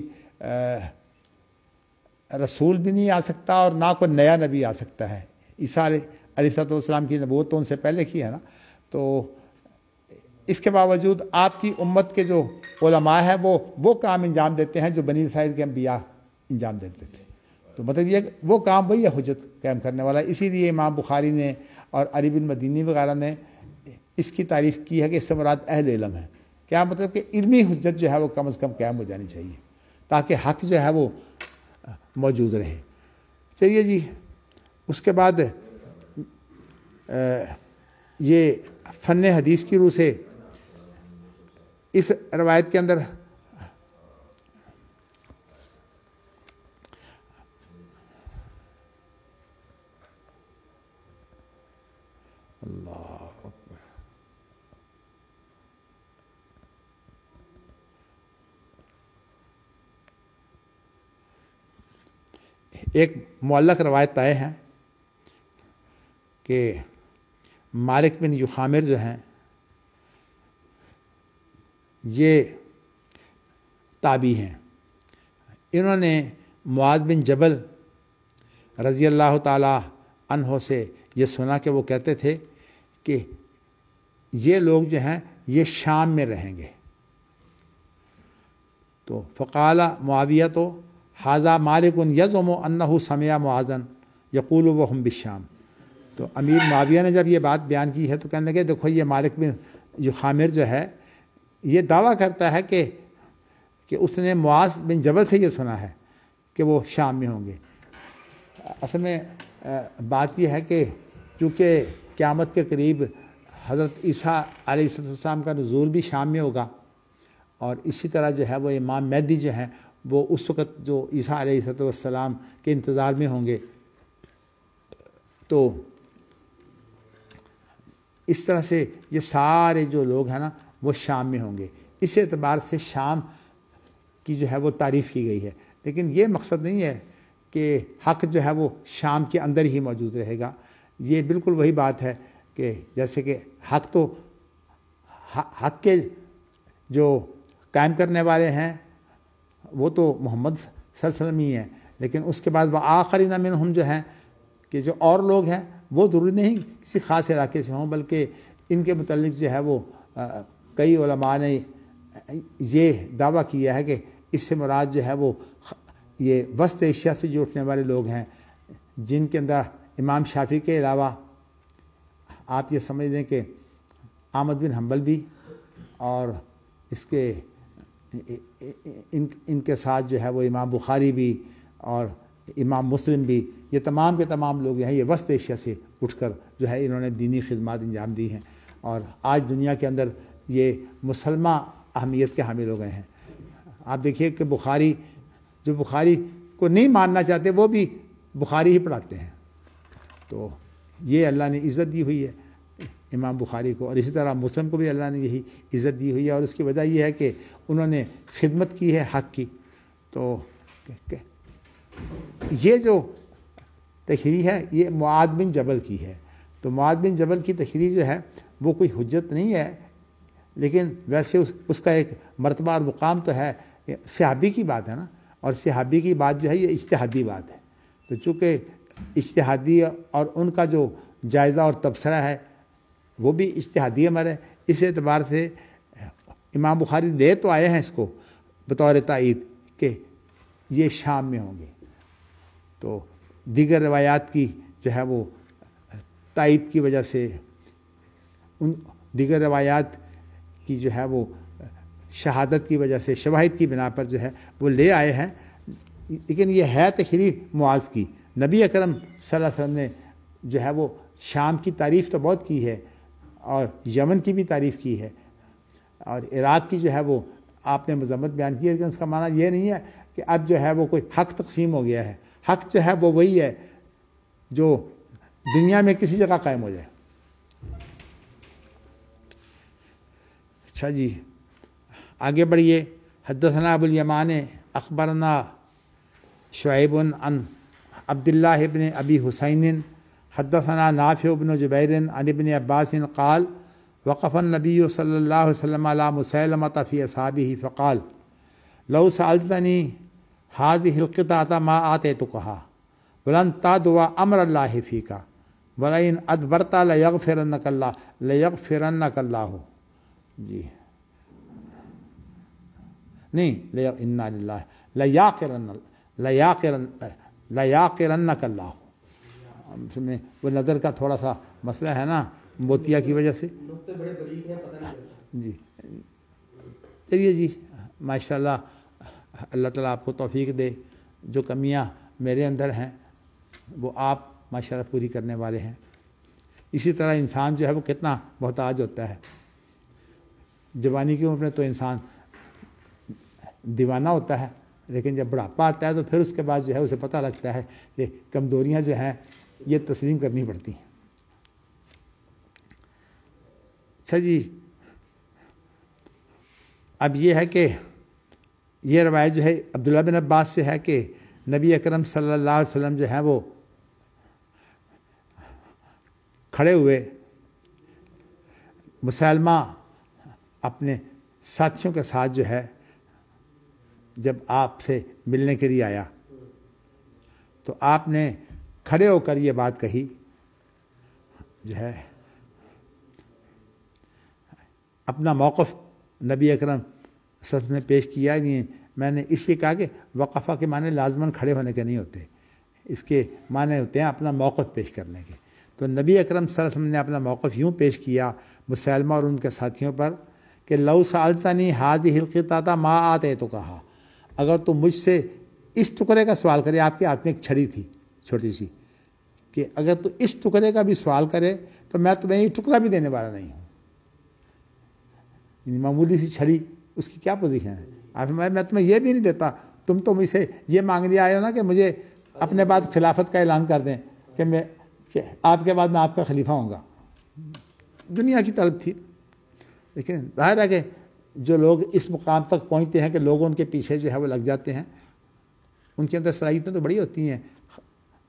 رسول بھی نہیں آ سکتا اور نہ کوئی نیا نبی آ سکتا ہے۔ عیسیٰ علیہ السلام کی نبوت تو ان سے پہلے کی ہے نا، تو اس کے باوجود آپ کی امت کے جو علماء ہیں وہ کام انجام دیتے ہیں جو بنی اسرائیل کے انبیاء انجام دیتے تھے۔ تو مطلب یہ وہ کام وہی ہے حجت قائم کرنے والا۔ اسی لیے امام بخاری نے اور علی بن مدینی وغیرہ نے اس کی تعریف کی ہے کہ اس سے مراد اہل علم ہے۔ کیا مطلب کہ علمی حجت جو ہے وہ کم از کم قائم ہو جانی چاہیے تاکہ حق جو ہے وہ موجود رہے۔ چلیے جی، اس کے بعد یہ فن حدیث کی روح سے اس روایت کے اندر اللہ اکبر، ایک معلق روایت آئے ہیں کہ مالک بن یخامر جو ہیں یہ تابعی ہیں۔ انہوں نے معاذ بن جبل رضی اللہ تعالی عنہ سے یہ سنا کہ وہ کہتے تھے کہ یہ لوگ جو ہیں یہ شام میں رہیں گے۔ تو فقال معاویہ تو حاذا مالک یزعم انہ سمع معاذا یقول وہم بالشام۔ تو امیر معاویہ نے جب یہ بات بیان کی ہے تو کہنے لگے دیکھو یہ مالک بن یخامر جو ہے یہ دعویٰ کرتا ہے کہ اس نے معاذ بن جبل سے یہ سنا ہے کہ وہ شام میں ہوں گے۔ اصل میں بات یہ ہے کہ چونکہ قیامت کے قریب حضرت عیسیٰ علیہ السلام کا نزول بھی شام میں ہوگا، اور اسی طرح جو ہے وہ امام مہدی جو ہیں وہ اس وقت جو عیسیٰ علیہ السلام کے انتظار میں ہوں گے، تو اس طرح سے یہ سارے جو لوگ ہیں نا وہ شام میں ہوں گے۔ اس اعتبار سے شام کی جو ہے وہ تعریف کی گئی ہے، لیکن یہ مقصد نہیں ہے کہ حق جو ہے وہ شام کے اندر ہی موجود رہے گا۔ یہ بالکل وہی بات ہے کہ جیسے کہ حق کے جو قائم کرنے والے ہیں وہ تو محمد صلی اللہ علیہ وسلم ہی ہیں، لیکن اس کے بعد وآخرین منہم جو ہیں کہ جو اور لوگ ہیں وہ ضروری نہیں کسی خاص علاقے سے ہوں، بلکہ ان کے متعلق جو ہے وہ کئی علماء نے یہ دعویٰ کیا ہے کہ اس سے مراد جو ہے وہ یہ وسط ایشیا سے جو اٹھنے والے لوگ ہیں، جن کے اندر امام شافعی کے علاوہ آپ یہ سمجھ لیں کہ احمد بن حنبل بھی، اور اس کے ان کے ساتھ جو ہے وہ امام بخاری بھی اور امام مسلم بھی، یہ تمام کے تمام لوگ ہیں یہ وسط ایشیا سے اٹھ کر جو ہے انہوں نے دینی خدمات انجام دی ہیں، اور آج دنیا کے اندر یہ مسلمہ اہمیت کے حامل ہو گئے ہیں۔ آپ دیکھیے کہ بخاری جو بخاری کو نہیں ماننا چاہتے وہ بھی بخاری ہی پڑھاتے ہیں، تو یہ اللہ نے عزت دی ہوئی ہے امام بخاری کو، اور اسی طرح مسلم کو بھی اللہ نے یہی عزت دی ہوئی ہے، اور اس کی وجہ یہ ہے کہ انہوں نے خدمت کی ہے حق کی۔ تو یہ جو تشریح ہے یہ معاذ بن جبل کی ہے، تو معاذ بن جبل کی تشریح جو ہے وہ کوئی حجت نہیں ہے، لیکن ویسے اس کا ایک مرتبہ اور مقام تو ہے، صحابی کی بات ہے نا، اور صحابی کی بات جو ہے یہ اجتہادی بات ہے، تو چونکہ اجتہادی اور ان کا جو جائزہ اور تبصرہ ہے وہ بھی اجتہادی عمل ہے، اس اعتبار سے امام بخاری لے تو آئے ہیں اس کو بطور تائید کہ یہ شام میں ہوں گے، تو دیگر روایات کی جو ہے وہ تائید کی وجہ سے، ان دیگر روایات کی جو ہے وہ شہادت کی وجہ سے، شواہد کی بنا پر جو ہے وہ لے آئے ہیں، لیکن یہ ہے تشریح معاذ کی۔ نبی اکرم صلی اللہ علیہ وسلم نے جو ہے وہ شام کی تعریف تو بہت کی ہے، اور یمن کی بھی تعریف کی ہے، اور عراق کی جو ہے وہ آپ نے مذمت بیان کی ہے، لیکن اس کا معنی یہ نہیں ہے کہ اب جو ہے وہ کوئی حق تقسیم ہو گیا ہے۔ حق جو ہے وہ وہی ہے جو دنیا میں کسی جگہ قائم ہو جائے. اچھا جی آگے بڑھیے. حدثنا ابو الیمان اخبرنا شعیب عن عبد اللہ ابن ابی حسین حدثنا نافع بن جبیر عن ابن عباس قال وقف النبی صلی اللہ علیہ وسلم علی مسیلمۃ فی اصحابہ فقال لو سألتنی هذه القطعة ما آتيتكها ولن تعدوا امر اللہ فیک ولئن ادبرت لیغفرنک اللہ. جی نہیں انا للہ لیاقرنک اللہ. وہ نظر کا تھوڑا سا مسئلہ ہے نا موتیا کی وجہ سے. جی چلیے جی ماشاءاللہ اللہ تعالیٰ آپ کو توفیق دے. جو کمیاں میرے اندر ہیں وہ آپ ماشاءاللہ پوری کرنے والے ہیں. اسی طرح انسان جو ہے وہ کتنا محتاج ہوتا ہے. جوانی کی عمر میں تو انسان دیوانہ ہوتا ہے لیکن جب بڑھاپا آتا ہے تو پھر اس کے بعد جو ہے اسے پتہ لگتا ہے کہ کمزوریاں جو ہیں یہ تسلیم کرنی پڑتی ہیں. اچھا جی اب یہ ہے کہ یہ روایت جو ہے عبداللہ بن عباس سے ہے کہ نبی اکرم صلی اللہ علیہ وسلم جو ہے وہ کھڑے ہوئے. مسلمہ اپنے ساتھیوں کے ساتھ جو ہے جب آپ سے ملنے کے لیے آیا تو آپ نے کھڑے ہو کر یہ بات کہی جو ہے اپنا موقف نبی اکرم صلی اللہ علیہ وسلم نے پیش کیا. نہیں میں نے اس لیے کہا کہ وقفہ کے معنی لازماً کھڑے ہونے کے نہیں ہوتے, اس کے معنی ہوتے ہیں اپنا موقف پیش کرنے کے. تو نبی اکرم صلی اللہ علیہ وسلم نے اپنا موقف یوں پیش کیا مسلمہ اور ان کے ساتھیوں پر کہ لو سألتنی هذه القطعة ما آتيتكها, اگر تو مجھ سے اس ٹکڑے کا سوال کرے. آپ کے ہاتھ میں ایک چھڑی تھی چھوٹی سی, کہ اگر تو اس ٹکڑے کا بھی سوال کرے تو میں تمہیں یہ ٹکڑا بھی دینے والا نہیں ہوں. معمولی سی چھڑی اس کی کیا پوزیشن ہے. آپ میں تمہیں یہ بھی نہیں دیتا, تم تو مجھ سے یہ مانگنے آئے ہو نا کہ مجھے اپنے بعد خلافت کا اعلان کر دیں کہ آپ کے بعد میں آپ کا خلیفہ ہوں گا. دنیا کی طلب تھی. لیکن ظاہر ہے کہ جو لوگ اس مقام تک پہنچتے ہیں کہ لوگ ان کے پیچھے جو ہے وہ لگ جاتے ہیں, ان کے اندر صلاحیتیں تو بڑی ہوتی ہیں.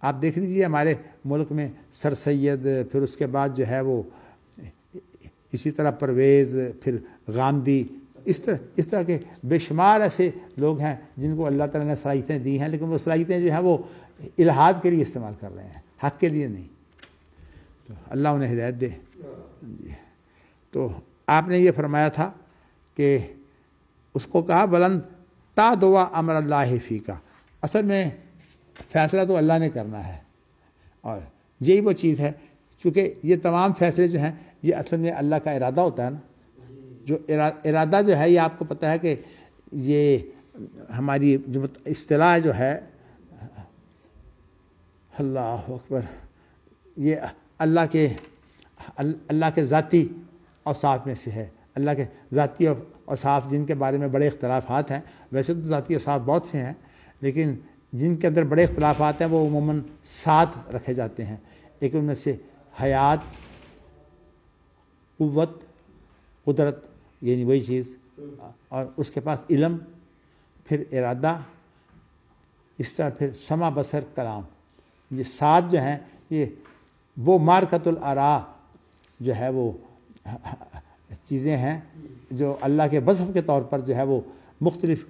آپ دیکھ لیجیے ہمارے ملک میں سر سید, پھر اس کے بعد جو ہے وہ اسی طرح پرویز, پھر غامدی, اس طرح کے بے شمار ایسے لوگ ہیں جن کو اللہ تعالیٰ نے صلاحیتیں دی ہیں, لیکن وہ صلاحیتیں جو ہیں وہ الہاد کے لیے استعمال کر رہے ہیں, حق کے لیے نہیں. تو اللہ انہیں ہدایت دے. تو آپ نے یہ فرمایا تھا کہ اس کو کہا بلند تا دعا امر اللہ فی کا. اصل میں فیصلہ تو اللہ نے کرنا ہے, اور یہی وہ چیز ہے کیونکہ یہ تمام فیصلے جو ہیں یہ اصل میں اللہ کا ارادہ ہوتا ہے نا. جو ارادہ جو ہے یہ آپ کو پتہ ہے کہ یہ ہماری جو اصطلاح جو ہے اللہ اکبر, یہ اللہ کے ذاتی اوصاف میں سے ہے. اللہ کے ذاتی اوصاف جن کے بارے میں بڑے اختلافات ہیں. ویسے تو ذاتی اوصاف بہت سے ہیں لیکن جن کے اندر بڑے اختلافات ہیں وہ عموماً 7 رکھے جاتے ہیں. ایک ان میں سے حیات, قوت, قدرت یعنی وہی چیز, اور اس کے پاس علم, پھر ارادہ, اس طرح پھر سمع بصر کلام. یہ 7 جو ہیں یہ وہ معرکۃ الآراء جو ہے وہ چیزیں ہیں جو اللہ کے وصف کے طور پر جو ہے وہ مختلف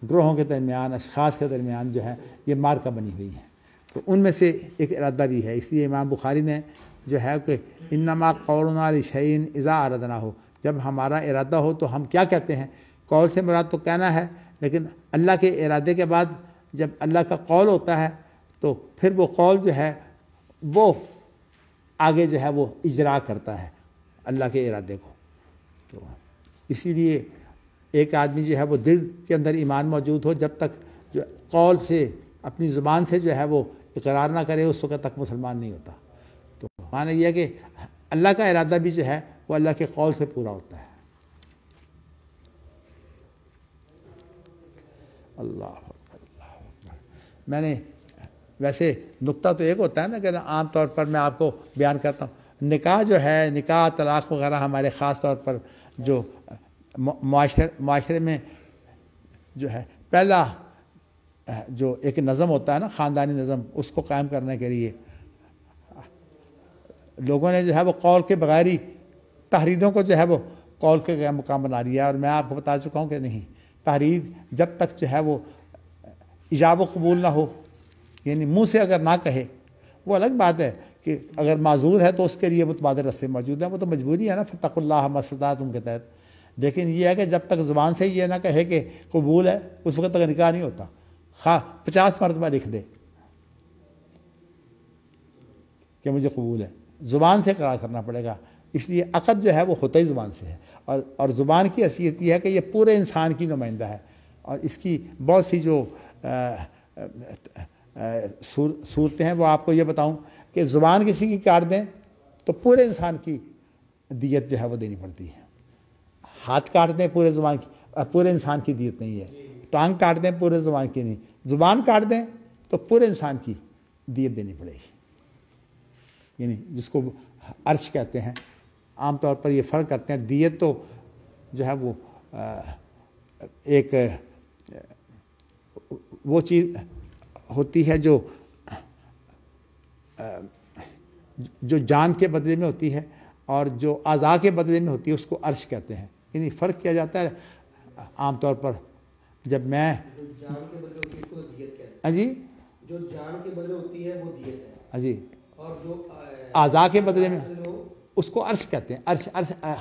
گروہوں کے درمیان, اشخاص کے درمیان جو ہے یہ مارکہ بنی ہوئی ہیں. تو ان میں سے ایک ارادہ بھی ہے. اس لیے امام بخاری نے جو ہے کہ انما قولنا لشیء اذا اردنا ہو, جب ہمارا ارادہ ہو تو ہم کیا کہتے ہیں. قول سے مراد تو کہنا ہے, لیکن اللہ کے ارادے کے بعد جب اللہ کا قول ہوتا ہے تو پھر وہ قول جو ہے وہ آگے جو ہے وہ اجرا کرتا ہے اللہ کے ارادے کو. تو اسی لیے ایک آدمی جو ہے وہ دل کے اندر ایمان موجود ہو, جب تک جو قول سے اپنی زبان سے جو ہے وہ اقرار نہ کرے اس وقت تک مسلمان نہیں ہوتا. تو معنی یہ ہے کہ اللہ کا ارادہ بھی جو ہے وہ اللہ کے قول سے پورا ہوتا ہے. اللہ اکبر, اللہ اکبر. میں نے ویسے نقطہ تو ایک ہوتا ہے نا کہ عام طور پر میں آپ کو بیان کرتا ہوں، نکاح جو ہے، نکاح طلاق وغیرہ ہمارے خاص طور پر جو معاشرے میں جو ہے پہلا جو ایک نظم ہوتا ہے نا، خاندانی نظم، اس کو قائم کرنے کے لیے لوگوں نے جو ہے وہ قول کے بغیر ہی تحریروں کو جو ہے وہ قول کے مقام بنا لیا. اور میں آپ کو بتا چکا ہوں کہ نہیں، تحریر جب تک جو ہے وہ ایجاب و قبول نہ ہو، یعنی منہ سے اگر نہ کہے، وہ الگ بات ہے کہ اگر معذور ہے تو اس کے لیے متبادل رستے موجود ہیں، وہ تو مجبوری ہے نا، فاتقوا اللہ ما استطعتم کے تحت. لیکن یہ ہے کہ جب تک زبان سے یہ نہ کہے کہ قبول ہے، اس وقت تک نکاح نہیں ہوتا. 50 مرتبہ لکھ دے کہ مجھے قبول ہے، زبان سے اقرار کرنا پڑے گا. اس لیے عقد جو ہے وہ ہوتا ہی زبان سے ہے. اور زبان کی حیثیت یہ ہے کہ یہ پورے انسان کی نمائندہ ہے. اور اس کی بہت سی جو صورتیں ہیں وہ آپ کو یہ بتاؤں کہ زبان کسی کی کاٹ دیں تو پورے انسان کی دیت جو ہے وہ دینی پڑتی ہے. ہاتھ کاٹ دیں پورے زبان کی، پورے انسان کی دیت نہیں ہے. ٹانگ کاٹ دیں پورے زبان کی نہیں، زبان کاٹ دیں تو پورے انسان کی دیت دینی پڑے گی. یعنی جس کو عرش کہتے ہیں، عام طور پر یہ فرق کرتے ہیں. دیت تو جو ہے وہ ایک وہ چیز ہوتی ہے جو جان کے بدلے میں ہوتی ہے، اور جو اعضاء کے بدلے میں ہوتی ہے اس کو عرش کہتے ہیں. یعنی فرق کیا جاتا ہے عام طور پر. جب میں جان کے بدلے ہوتی ہے اس کو دیت کہتے ہیں. ہاں جی، جو جان کے بدلے ہوتی ہے وہ دیت ہے. ہاں جی، اور جو اعضاء کے بدلے میں اس کو عرش کہتے ہیں. عرش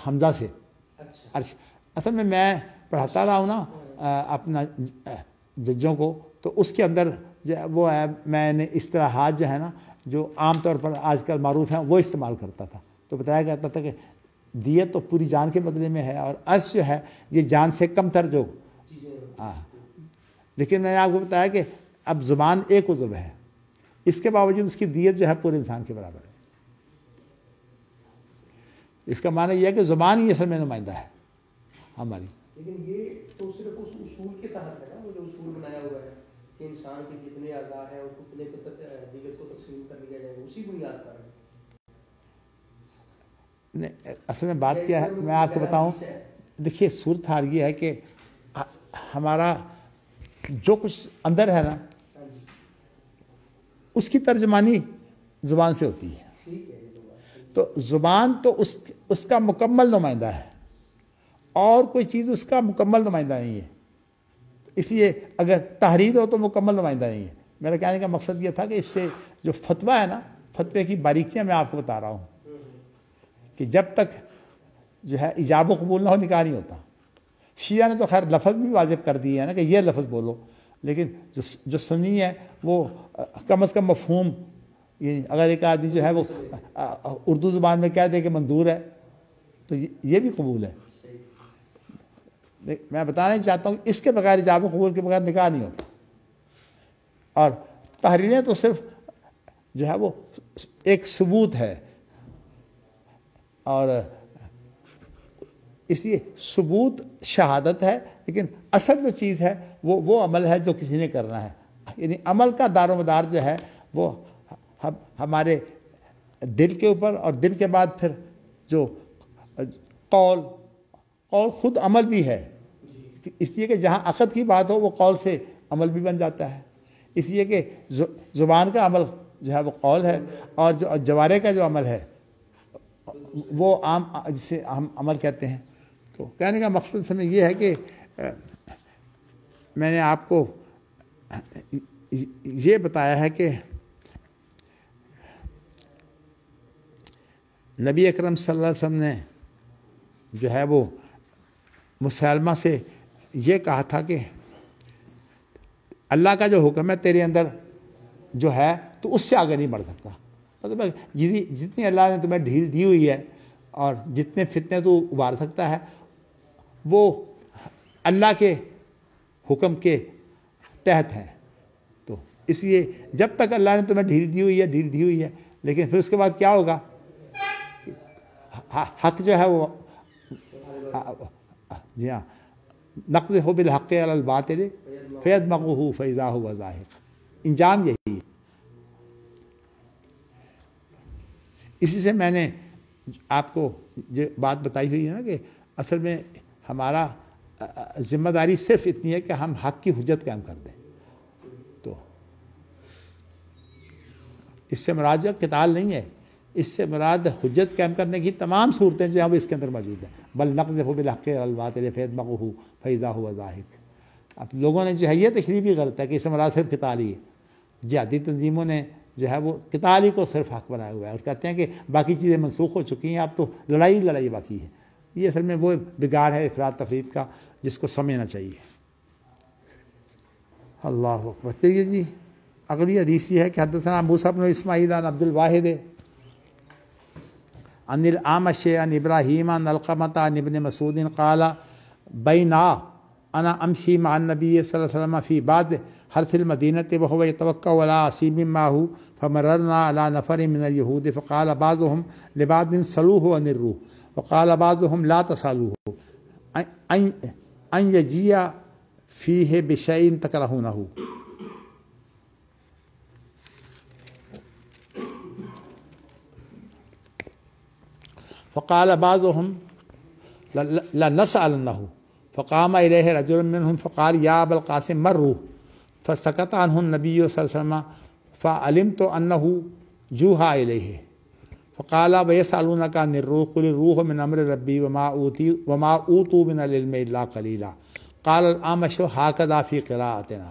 حمزہ سے عرش. اصل میں پڑھاتا رہا ہوں نا اپنا ججوں کو، تو اس کے اندر جو وہ ہے، میں نے اصطلاحات جو ہے نا جو عام طور پر آج کل معروف ہیں وہ استعمال کرتا تھا. تو بتایا جاتا تھا کہ دیت تو پوری جان کے بدلے میں ہے، اور عرش جو ہے یہ جان سے کم تر جو. لیکن میں نے آپ کو بتایا کہ اب زبان ایک عضو ہے، اس کے باوجود اس کی دیت جو ہے پورے انسان کے برابر ہے. اس کا معنی یہ ہے کہ زبان ہی اصل میں نمائندہ ہے ہماری. لیکن یہ تو صرف اس اصول کے تحت ہے نا، وہ جو اصول بنایا ہوا ہے کہ انسان کے جتنے اعضاء ہیں اتنے دیت کو تقسیم کر لیا جائے، اسی بنیاد پر ہے. اصل میں بات کیا ہے میں آپ کو بتاؤں. دیکھیے صورت حال یہ ہے کہ ہمارا جو کچھ اندر ہے نا اس کی ترجمانی زبان سے ہوتی ہے. تو زبان تو اس کا مکمل نمائندہ ہے، اور کوئی چیز اس کا مکمل نمائندہ نہیں ہے. اس لیے اگر تحریر ہو تو مکمل نمائندہ نہیں ہے. میرا کہنے کا مقصد یہ تھا کہ اس سے جو فتویٰ ہے نا، فتوے کی باریکیاں میں آپ کو بتا رہا ہوں کہ جب تک جو ہے ایجاب و قبول نہ ہو نکاح نہیں ہوتا. شیعہ نے تو خیر لفظ بھی واجب کر دیے ہے نا کہ یہ لفظ بولو، لیکن جو سنی ہے وہ کم از کم مفہوم، یعنی اگر ایک آدمی جو ہے وہ اردو زبان میں کہہ دے کہ منظور ہے تو یہ بھی قبول ہے. میں بتانا ہی چاہتا ہوں کہ اس کے بغیر ایجاب و قبول کے بغیر نکاح نہیں ہوتا. اور تحریریں تو صرف جو ہے وہ ایک ثبوت ہے، اور اس لیے ثبوت شہادت ہے، لیکن اصل جو چیز ہے وہ عمل ہے جو کسی نے کرنا ہے. یعنی عمل کا دار و مدار جو ہے وہ ہمارے دل کے اوپر، اور دل کے بعد پھر جو قول خود عمل بھی ہے. اس لیے کہ جہاں عقد کی بات ہو وہ قول سے عمل بھی بن جاتا ہے. اس لیے کہ زبان کا عمل جو ہے وہ قول ہے، اور جو جوارے کا جو عمل ہے وہ عام جسے ہم عمل کہتے ہیں. تو کہنے کا مقصد سمجھ یہ ہے کہ میں نے آپ کو یہ بتایا ہے کہ نبی اکرم صلی اللہ علیہ وسلم نے جو ہے وہ مسلمہ سے یہ کہا تھا کہ اللہ کا جو حکم ہے تیرے اندر جو ہے تو اس سے آگے نہیں بڑھ سکتا. مطلب جتنی اللہ نے تمہیں ڈھیل دی ہوئی ہے اور جتنے فتنے تو ابھار سکتا ہے وہ اللہ کے حکم کے تحت ہیں. تو اس لیے جب تک اللہ نے تمہیں ڈھیل دی ہوئی ہے، لیکن پھر اس کے بعد کیا ہوگا؟ حق جو ہے وہ جی ہاں، نقذف بالحق علی الباطل فیدمغہ فاذا هو زاہق. انجام یہی ہے. اسی سے میں نے آپ کو جو بات بتائی ہوئی ہے نا کہ اصل میں ہمارا ذمہ داری صرف اتنی ہے کہ ہم حق کی حجت قائم کر دیں. تو اس سے مراد جو قتال نہیں ہے، اس سے مراد حجت قائم کرنے کی تمام صورتیں جو ہیں وہ اس کے اندر موجود ہیں. بل نقذف بالحق علی الباطل فیدمغہ فاذا هو زاہق. اب لوگوں نے جو ہے یہ تشریح بھی غلط ہے کہ اس سے مراد صرف قتال ہی ہے. جہادی تنظیموں نے جو ہے وہ قتال ہی کو صرف حق بنایا ہوا ہے اور کہتے ہیں کہ باقی چیزیں منسوخ ہو چکی ہیں، اب تو لڑائی باقی ہے. یہ اصل میں وہ بگاڑ ہے افراط تفریط کا جس کو سمجھنا چاہیے. اللہ اکبر. چلیے جی اگلی حدیث یہ ہے کہ حدثنا موسیٰ بن اسماعیل عن عبد الواحد عن الاعمش عن ابراہیم عن علقمۃ عن ابن مسعود قال بینا انا امشی مع النبی صلی اللہ علیہ وسلم فی بعض حرث المدینۃ وهو يتوکأ على عصیب معه فمررنا على نفر من اليهود فقال بعضهم لبعض صلوه عن الروح وقال بعضهم لا تصالوه ان يجيء فيه بشيء تكرهونه. فقال بعضهم لنسألنه فقام إليه رجل منهم فقال يا أبا القاسم ما الروح فسكت عنه النبي صلى الله عليه وسلم فعلمت أنه جوحى إليه فقال ويسألونك عن الروح قل الروح من أمر ربي وما أوتوا من العلم إلا قليلا. قال الأعمش هكذا في قراءتنا.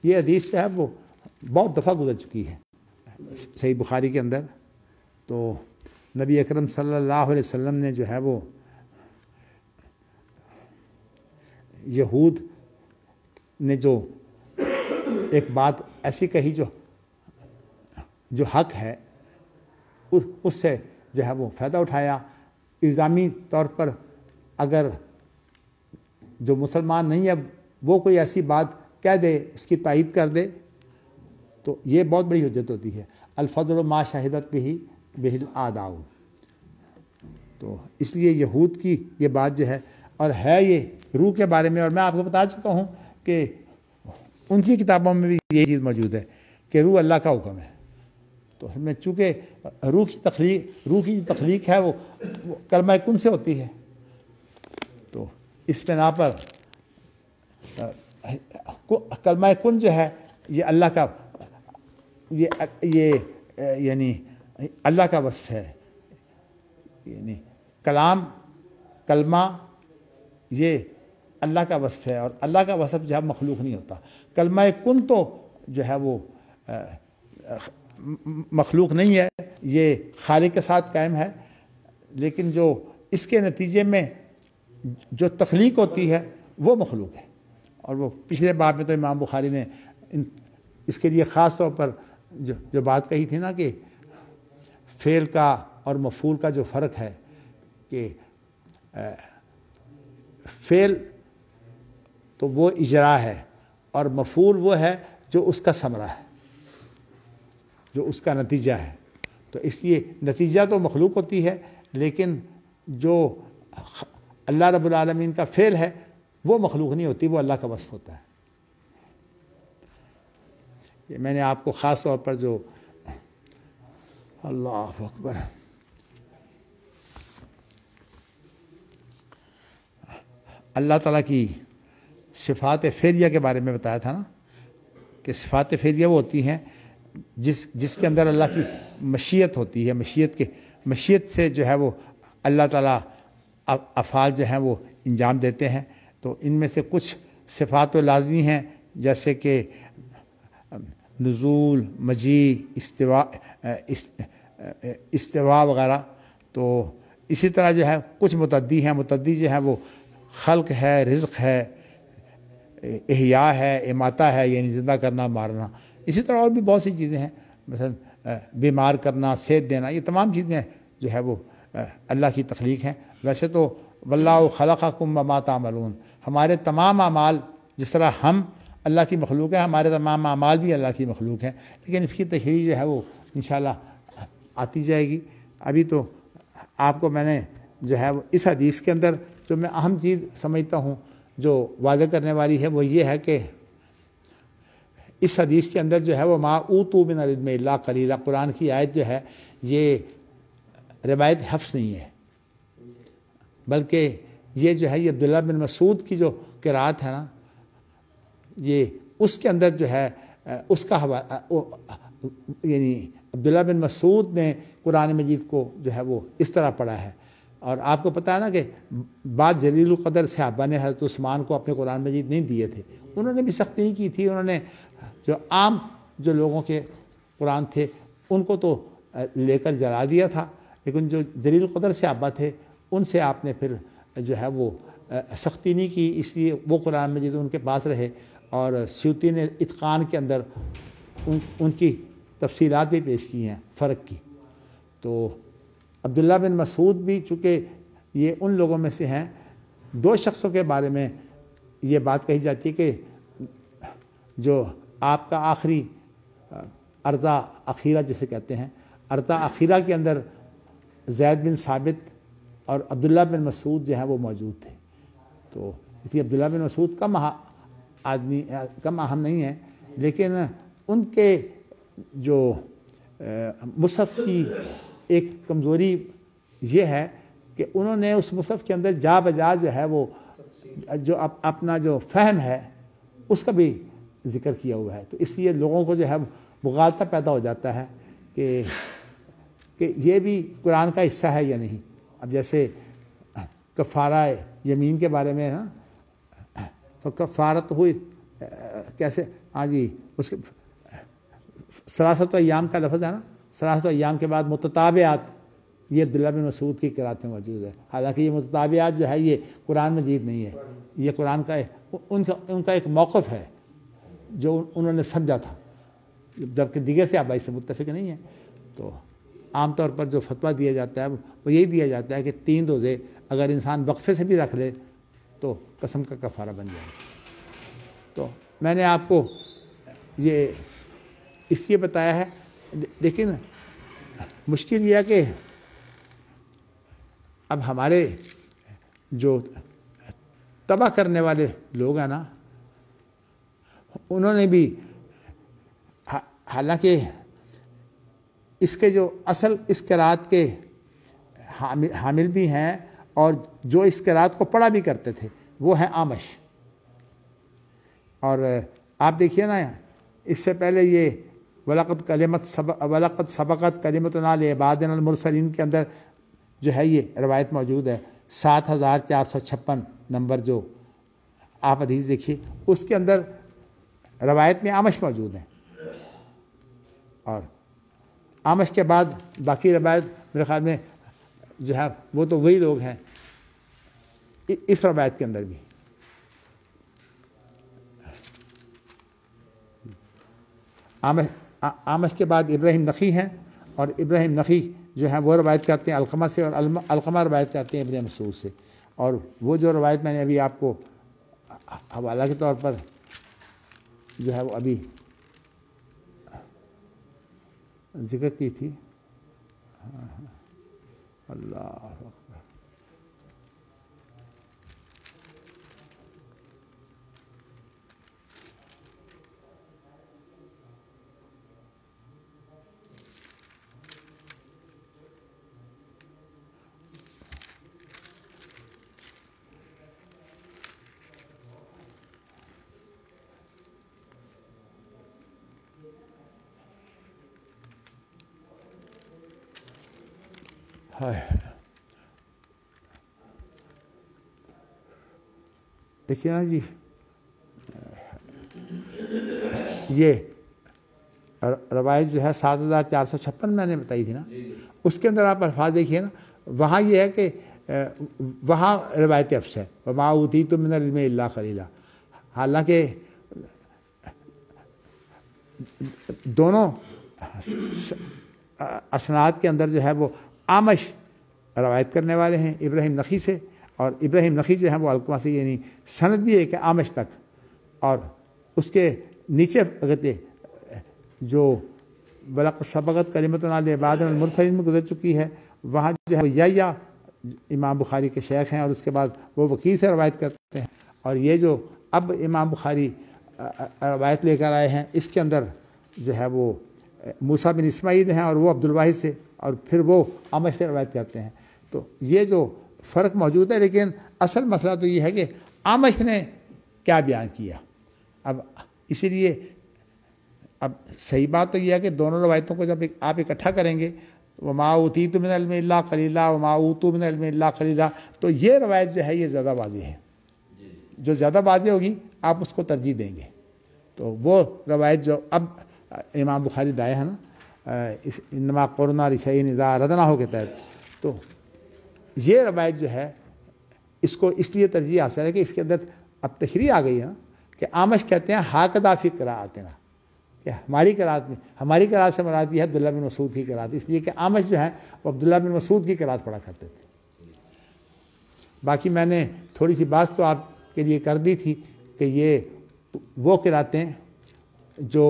یہ حدیث ہے وہ بہت دفعہ گزر چکی ہے صحیح بخاری کے اندر. تو نبی اکرم صلی اللہ علیہ وسلم نے جو ہے وہ یہود نے جو ایک بات ایسی کہی جو حق ہے اس سے جو ہے وہ فائدہ اٹھایا. الزامی طور پر اگر جو مسلمان نہیں ہے وہ کوئی ایسی بات کہہ دے اس کی تائید کر دے تو یہ بہت بڑی حجت ہوتی ہے. الفضل ما شہدت بہ الاعداء. تو اس لیے یہود کی یہ بات جو ہے اور ہے یہ روح کے بارے میں، اور میں آپ کو بتا چکا ہوں کہ ان کی کتابوں میں بھی یہ چیز موجود ہے کہ روح اللہ کا حکم ہے. تو اس میں چونکہ روح کی تخلیق ہے وہ کلمہ کن سے ہوتی ہے. تو اس بنا پر کلمہ کن جو ہے یہ اللہ کا یہ یعنی اللہ کا وصف ہے. یعنی کلمہ یہ اللہ کا وصف ہے، اور اللہ کا وصف جو ہے مخلوق نہیں ہوتا. کلمہ کن تو جو ہے وہ مخلوق نہیں ہے، یہ خالق کے ساتھ قائم ہے. لیکن جو اس کے نتیجے میں جو تخلیق ہوتی ہے وہ مخلوق ہے. اور وہ پچھلے باب میں تو امام بخاری نے اس کے لیے خاص طور پر جو بات کہی تھی نا کہ فعل کا اور مفعول کا جو فرق ہے کہ فعل تو وہ اجرا ہے اور مفعول وہ ہے جو اس کا ثمرہ ہے، جو اس کا نتیجہ ہے. تو اس لیے نتیجہ تو مخلوق ہوتی ہے، لیکن جو اللہ رب العالمین کا فعل ہے وہ مخلوق نہیں ہوتی، وہ اللہ کا وصف ہوتا ہے. یہ میں نے آپ کو خاص طور پر جو اللہ اکبر اللہ تعالیٰ کی صفات فعلیہ کے بارے میں بتایا تھا نا کہ صفات فعلیہ وہ ہوتی ہیں جس کے اندر اللہ کی مشیت ہوتی ہے. مشیت سے جو ہے وہ اللہ تعالیٰ افعال جو ہیں وہ انجام دیتے ہیں. تو ان میں سے کچھ صفات و لازمی ہیں جیسے کہ نزول، مجیء، استواء وغیرہ. تو اسی طرح جو ہے کچھ متعدی ہیں. متعدی جو ہے وہ خلق ہے، رزق ہے، احیاء ہے، اماتہ ہے یعنی زندہ کرنا، مارنا. اسی طرح اور بھی بہت سی چیزیں ہیں، مثلا بیمار کرنا، صحت دینا. یہ تمام چیزیں جو ہے وہ اللہ کی تخلیق ہیں. ویسے تو واللہ خلقکم وما تعملون، ہمارے تمام اعمال جس طرح ہم اللہ کی مخلوق ہیں، ہمارے تمام اعمال بھی اللہ کی مخلوق ہیں. لیکن اس کی تشریح جو ہے وہ انشاءاللہ آتی جائے گی. ابھی تو آپ کو میں نے جو ہے وہ اس حدیث کے اندر جو میں اہم چیز سمجھتا ہوں جو واضح کرنے والی ہے وہ یہ ہے کہ اس حدیث کے اندر جو ہے وہ ما اوتو من العلم الا قلیلا، قرآن کی آیت جو ہے یہ روایت حفص نہیں ہے، بلکہ یہ جو ہے یہ عبداللہ بن مسعود کی جو قرات ہے نا، یہ اس کے اندر جو ہے اس کا یعنی عبداللہ بن مسعود نے قرآن مجید کو جو ہے وہ اس طرح پڑھا ہے۔ اور آپ کو پتہ ہے نا کہ بعد جلیل القدر صحابہ نے حضرت عثمان کو اپنے قرآن مجید نہیں دیے تھے، انہوں نے بھی سختی نہیں کی تھی، انہوں نے جو عام جو لوگوں کے قرآن تھے ان کو تو لے کر جلا دیا تھا، لیکن جو جلیل القدر صحابہ تھے ان سے آپ نے پھر جو ہے وہ سختی نہیں کی، اس لیے وہ قرآن مجید ان کے پاس رہے۔ اور سیوطی نے اتقان کے اندر ان کی تفصیلات بھی پیش کی ہیں فرق کی۔ تو عبداللہ بن مسعود بھی چونکہ یہ ان لوگوں میں سے ہیں، دو شخصوں کے بارے میں یہ بات کہی جاتی ہے کہ جو آپ کا آخری ارضا اخیرہ جسے کہتے ہیں، ارضا اخیرہ کے اندر زید بن ثابت اور عبداللہ بن مسعود جو ہیں وہ موجود تھے۔ تو اس لیے عبداللہ بن مسعود کم اہم نہیں ہیں، لیکن ان کے جو مصحف کی ایک کمزوری یہ ہے کہ انہوں نے اس مصحف کے اندر جا بجا جو ہے وہ جو اپنا جو فہم ہے اس کا بھی ذکر کیا ہوا ہے، تو اس لیے لوگوں کو جو ہے مغالطہ پیدا ہو جاتا ہے کہ یہ بھی قرآن کا حصہ ہے یا نہیں۔ اب جیسے کفارہ یمین کے بارے میں نا، کفارت ہوئی کیسے، ہاں جی، اس کے ثلاثۃ ایام کا لفظ ہے نا، ثلاثۃ ایام کے بعد متتابعات، یہ عبداللہ بن مسعود کی قرات میں موجود ہے، حالانکہ یہ متتابعات جو ہے یہ قرآن مجید نہیں ہے، یہ قرآن کا ان کا ایک موقف ہے جو انہوں نے سمجھا تھا، جبکہ دیگر سے آبائی سے متفق نہیں ہے۔ تو عام طور پر جو فتویٰ دیا جاتا ہے وہ یہی دیا جاتا ہے کہ 3 روزے اگر انسان وقفے سے بھی رکھ لے تو قسم کا کفارہ بن جائے۔ تو میں نے آپ کو یہ اس لیے بتایا ہے، لیکن مشکل یہ ہے کہ اب ہمارے جو تباہ کرنے والے لوگ ہیں نا، انہوں نے بھی حالانکہ اس کے جو اصل اس قرات کے حامل بھی ہیں اور جو اس قرات کو پڑھا بھی کرتے تھے وہ ہیں اعمش۔ اور آپ دیکھیے نا، اس سے پہلے یہ وَلَقَدْ سَبَقَتْ كَلِمَتُنَا لِعِبَادِنَا الْمُرْسَلِينَ کے اندر جو ہے یہ روایت موجود ہے، 7456 نمبر جو آپ حدیث دیکھیے، اس کے اندر روایت میں اعمش موجود ہیں، اور اعمش کے بعد باقی روایت میرے خیال میں جو ہے وہ تو وہی لوگ ہیں اس روایت کے اندر بھی۔ اعمش کے بعد ابراہیم نخی ہیں، اور ابراہیم نخی جو ہیں وہ روایت کرتے ہیں علقمہ سے، اور علقمہ روایت کرتے ہیں ابن مسعود سے۔ اور وہ جو روایت میں نے ابھی آپ کو حوالہ کے طور پر جو ہے وہ ابھی ذکر کی تھی، اللہ اکبر، دیکھیے نا جی، یہ روایت جو ہے 7456 میں نے بتائی تھی نا، اس کے اندر آپ الفاظ دیکھیے نا، وہاں یہ ہے کہ وہاں روایت حفص ہے، وَمَا أُوتِيتُم مِّنَ الْعِلْمِ إِلَّا قَلِيلًا، حالانکہ دونوں اسناد کے اندر جو ہے وہ اعمش روایت کرنے والے ہیں ابراہیم نخی سے، اور ابراہیم نخی جو ہے وہ علقمہ سے، یعنی سند بھی ہے کہ اعمش تک، اور اس کے نیچے اگرتے جو وَلَقَدْ سَبَقَتْ كَلِمَتُنَا لِعِبَادِنَا الْمُرْسَلِينَ میں گزر چکی ہے، وہاں جو ہے یا امام بخاری کے شیخ ہیں، اور اس کے بعد وہ وکیع سے روایت کرتے ہیں، اور یہ جو اب امام بخاری روایت لے کر آئے ہیں، اس کے اندر جو ہے وہ موسیٰ بن اسماعیل ہیں اور وہ عبدالواحد سے، اور پھر وہ اعمش سے روایت کرتے ہیں۔ تو یہ جو فرق موجود ہے، لیکن اصل مسئلہ تو یہ ہے کہ اعمش نے کیا بیان کیا۔ اب اسی لیے اب صحیح بات تو یہ ہے کہ دونوں روایتوں کو جب آپ اکٹھا کریں گے، وما اوتیتم من العلم الا قلیلا وما اوتوا من العلم الا قلیلا، تو یہ روایت جو ہے یہ زیادہ واضح ہے، جو زیادہ واضح ہوگی آپ اس کو ترجیح دیں گے۔ تو وہ روایت جو اب امام بخاری دائے ہیں نا، انما قرنا لشیء اذا اردناہ کے تحت، تو یہ روایت جو ہے اس کو اس لیے ترجیح حاصل ہے کہ اس کے اندر اب تشریح آ گئی ہے نا کہ اعمش کہتے ہیں ہاکذا فی قراءتنا، کہ ہماری قراءت میں، ہماری قراءت سے مراد یہ ہے عبداللہ بن مسعود کی قراءت، اس لیے کہ اعمش جو ہے وہ عبداللہ بن مسعود کی قراءت پڑھا کرتے تھے۔ باقی میں نے تھوڑی سی بات تو آپ کے لیے کر دی تھی کہ یہ وہ قراءتیں جو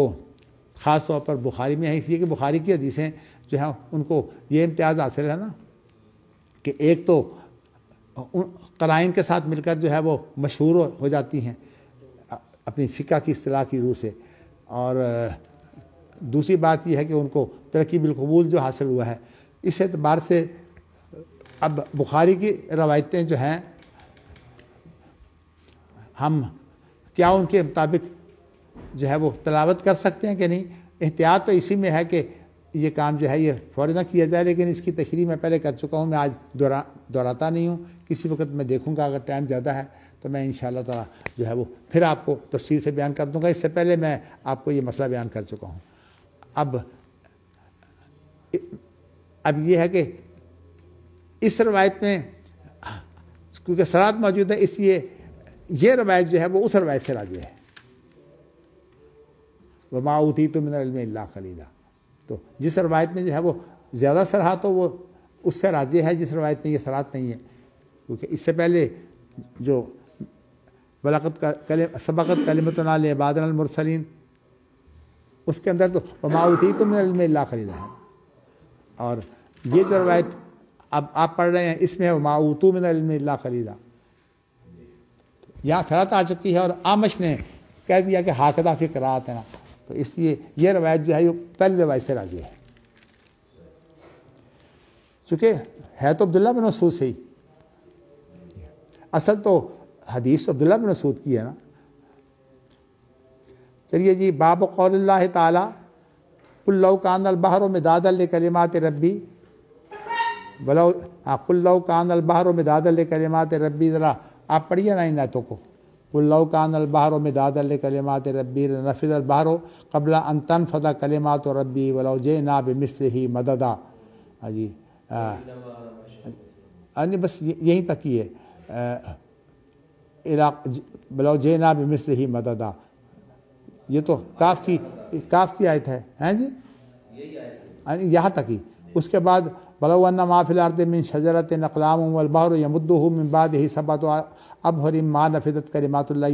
خاص طور پر بخاری میں ہیں، اس لیے کہ بخاری کی حدیثیں جو ہیں ان کو یہ امتیاز حاصل ہے نا کہ ایک تو قرائن کے ساتھ مل کر جو ہے وہ مشہور ہو جاتی ہیں اپنی فقہ کی اصطلاح کی روح سے، اور دوسری بات یہ ہے کہ ان کو ترقی بالقبول جو حاصل ہوا ہے۔ اس اعتبار سے اب بخاری کی روایتیں جو ہیں ہم کیا ان کے مطابق جو ہے وہ تلاوت کر سکتے ہیں کہ نہیں؟ احتیاط تو اسی میں ہے کہ یہ کام جو ہے یہ فوراً نہ کیا جائے، لیکن اس کی تشریح میں پہلے کر چکا ہوں، میں آج دہراتا نہیں ہوں، کسی وقت میں دیکھوں گا اگر ٹائم زیادہ ہے تو میں انشاءاللہ تعالیٰ جو ہے وہ پھر آپ کو تفصیل سے بیان کر دوں گا۔ اس سے پہلے میں آپ کو یہ مسئلہ بیان کر چکا ہوں۔ اب یہ ہے کہ اس روایت میں کیونکہ صراط موجود ہے، اس لیے یہ روایت جو ہے وہ اس روایت سے راجح ہے، وما اوتیتم من العلم الا قلیلا۔ تو جس روایت میں جو ہے وہ زیادہ صراحت ہو وہ اس سے راجح ہے، جس روایت میں یہ صراحت نہیں ہے، کیونکہ اس سے پہلے جو سبقت کلمتنا لعبادنا المرسلین، اس کے اندر تو وما اوتیتم من العلم الا قلیلا ہے، اور یہ جو روایت اب آپ پڑھ رہے ہیں اس میں ہے وما اوتوا من العلم الا قلیلا، یہاں صراحت آ چکی ہے اور اعمش نے کہہ دیا کہ ہاکذا فی قراءتنا، تو اس لیے یہ روایت جو ہے یہ پہلی روایت سے راجح ہے، چونکہ ہے تو عبداللہ بن مسعود سے ہی، اصل تو حدیث عبداللہ بن مسعود کی ہے نا۔ چلیے جی، باب قول اللہ تعالی قل لو کان البحر مدادا لکلمات ربی ولو قل لو کان البحر مدادا لکلمات ربی، ذرا آپ پڑھیے نا ان آیتوں کو، قل لو کان البحر مدادا لکلمات ربی لنفذ البحر قبل ان تنفذ کلمات ربی ولو جئنا بمثلہ مددا۔ جی بس یہیں تک ہی ہے، ولو جئنا بمثلہ مددا، یہ تو کاف کی آیت ہے، ہیں جی یہاں تک ہی۔ اس کے بعد ولو ان ما فی الارض من شجرۃ اقلام والبحر یمدہ من بعدہ سبعۃ ابحر ما نفدت کلمات اللہ،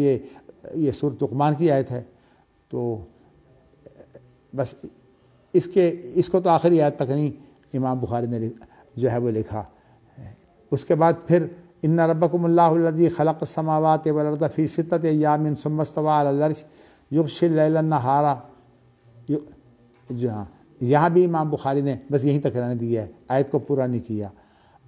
یہ سورۃ لقمان کی آیت ہے۔ تو بس اس کو تو آخری آیت تک نہیں امام بخاری نے جو ہے وہ لکھا۔ اس کے بعد پھر ان ربکم اللہ الذی خلق السماوات والارض فی ستۃ ایام ثم استوی علی العرش یغشی اللیل النہار، جی ہاں یہاں بھی امام بخاری نے بس یہیں تک رہنے دیا ہے، آیت کو پورا نہیں کیا،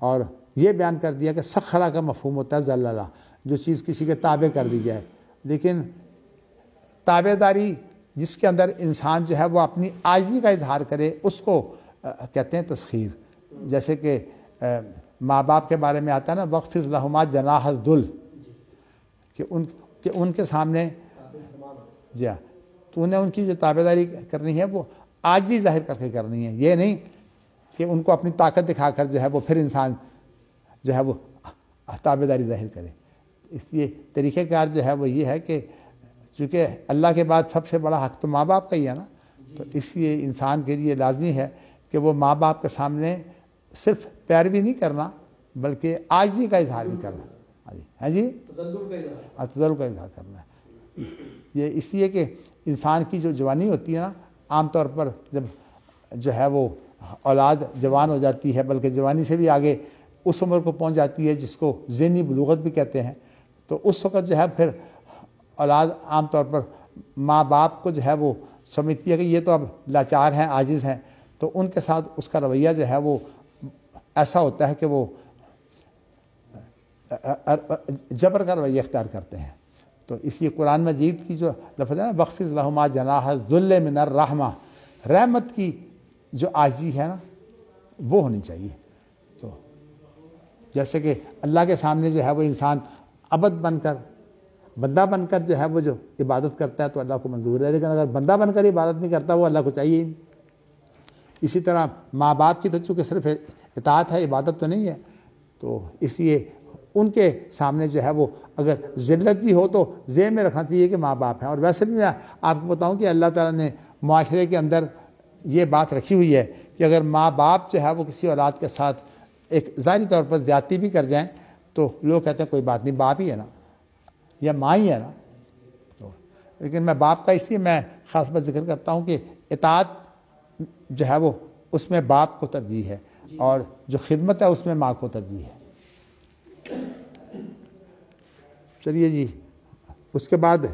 اور یہ بیان کر دیا کہ سخرہ کا مفہوم ہوتا ہے ذللہ، جو چیز کسی کے تابع کر دی جائے، لیکن تابع داری جس کے اندر انسان جو ہے وہ اپنی عاجزی کا اظہار کرے اس کو کہتے ہیں تسخیر۔ جیسے کہ ماں باپ کے بارے میں آتا ہے نا وَخْفِضْ لَهُمَا جَنَاحَ الذُّلِّ، کہ ان کے سامنے جی ہاں تو انہیں ان کی جو تابع داری کرنی ہے وہ عاجزی ظاہر کر کے کرنی ہے، یہ نہیں کہ ان کو اپنی طاقت دکھا کر جو ہے وہ پھر انسان جو ہے وہ تابع داری ظاہر کرے۔ اس لیے طریقہ کار جو ہے وہ یہ ہے کہ چونکہ اللہ کے بعد سب سے بڑا حق تو ماں باپ کا ہی ہے نا، تو اس لیے انسان کے لیے لازمی ہے کہ وہ ماں باپ کے سامنے صرف پیروی نہیں کرنا بلکہ عاجزی کا اظہار بھی کرنا، ہاں جی تذلل کا اظہار کرنا ہے۔ یہ اس لیے کہ انسان کی جو جوانی ہوتی ہے نا، عام طور پر جب جو ہے وہ اولاد جوان ہو جاتی ہے، بلکہ جوانی سے بھی آگے اس عمر کو پہنچ جاتی ہے جس کو ذہنی بلوغت بھی کہتے ہیں، تو اس وقت جو ہے پھر اولاد عام طور پر ماں باپ کو جو ہے وہ سمجھتی ہے کہ یہ تو اب لاچار ہیں، عاجز ہیں، تو ان کے ساتھ اس کا رویہ جو ہے وہ ایسا ہوتا ہے کہ وہ جبر کا رویہ اختیار کرتے ہیں۔ تو اس لیے قرآن مجید کی جو لفظ ہے نا وَخْفِضْ لَهُمَا جَنَاحَ الذُّلِّ مِنَ الرَّحْمَةِ، رحمت کی جو عاجزی ہے نا وہ ہونی چاہیے۔ تو جیسے کہ اللہ کے سامنے جو ہے وہ انسان عبد بن کر، بندہ بن کر جو ہے وہ جو عبادت کرتا ہے تو اللہ کو منظور ہے، لیکن اگر بندہ بن کر عبادت نہیں کرتا وہ اللہ کو چاہیے ہی نہیں۔ اسی طرح ماں باپ کی تو چونکہ صرف اطاعت ہے، عبادت تو نہیں ہے، تو اس لیے ان کے سامنے جو ہے وہ اگر ذلت بھی ہو تو ذہن میں رکھنا چاہیے کہ ماں باپ ہیں۔ اور ویسے بھی میں آپ کو بتاؤں کہ اللہ تعالیٰ نے معاشرے کے اندر یہ بات رکھی ہوئی ہے کہ اگر ماں باپ جو ہے وہ کسی اولاد کے ساتھ ایک ظاہری طور پر زیادتی بھی کر جائیں تو لوگ کہتے ہیں کوئی بات نہیں، باپ ہی ہے نا یا ماں ہی ہے نا۔ تو لیکن میں باپ کا اس لیے میں خاص بات ذکر کرتا ہوں کہ اطاعت جو ہے وہ اس میں باپ کو ترجیح ہے اور جو خدمت ہے اس میں ماں کو ترجیح ہے۔ چلیے جی، اس کے بعد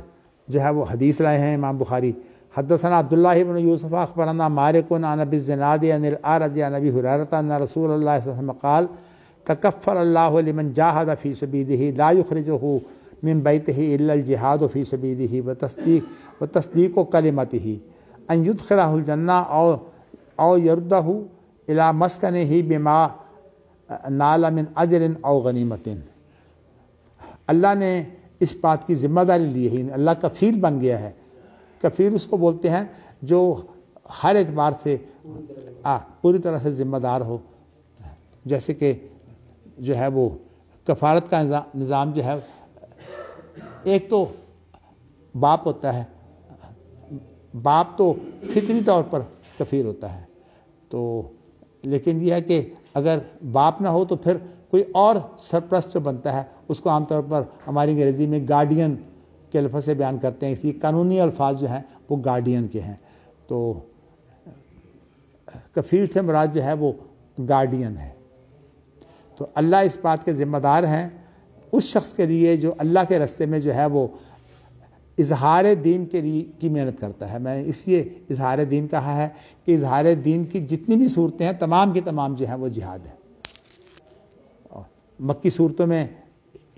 جو ہے وہ حدیث لائے ہیں امام بخاری۔ حدثنا عبداللہ بن یوسف اخبرنا مالک عن ابی الزناد عن الاعرج عن ابی ہریرہ ان رسول اللہ صلی اللہ علیہ وسلم قال تکفل اللہ لمن جاہد فی سبیلہ لا یخرجہ من بیتہ الا الجہاد فی سبیلہ وتصدیق کلمتہ ان یدخلہ الجنہ او یردہ الی مسکنہ بما نال من اجر او غنیمت۔ اللہ نے اس بات کی ذمہ داری لی ہے، اللہ کفیل بن گیا ہے۔ کفیل اس کو بولتے ہیں جو ہر اعتبار سے پوری طرح سے ذمہ دار ہو، جیسے کہ جو ہے وہ کفارت کا نظام جو ہے، ایک تو باپ ہوتا ہے، باپ تو فطری طور پر کفیل ہوتا ہے، تو لیکن یہ ہے کہ اگر باپ نہ ہو تو پھر کوئی اور سرپرست جو بنتا ہے اس کو عام طور پر ہماری انگریزی میں گارڈین کے لفظ سے بیان کرتے ہیں، اس لیے قانونی الفاظ جو ہیں وہ گارڈین کے ہیں۔ تو کفیل سے مراد جو ہے وہ گارڈین ہے۔ تو اللہ اس بات کے ذمہ دار ہیں اس شخص کے لیے جو اللہ کے راستے میں جو ہے وہ اظہار دین کے لیے کی محنت کرتا ہے۔ میں نے اس لیے اظہار دین کہا ہے کہ اظہار دین کی جتنی بھی صورتیں ہیں تمام کی تمام جو ہیں وہ جہاد ہے۔ مکی صورتوں میں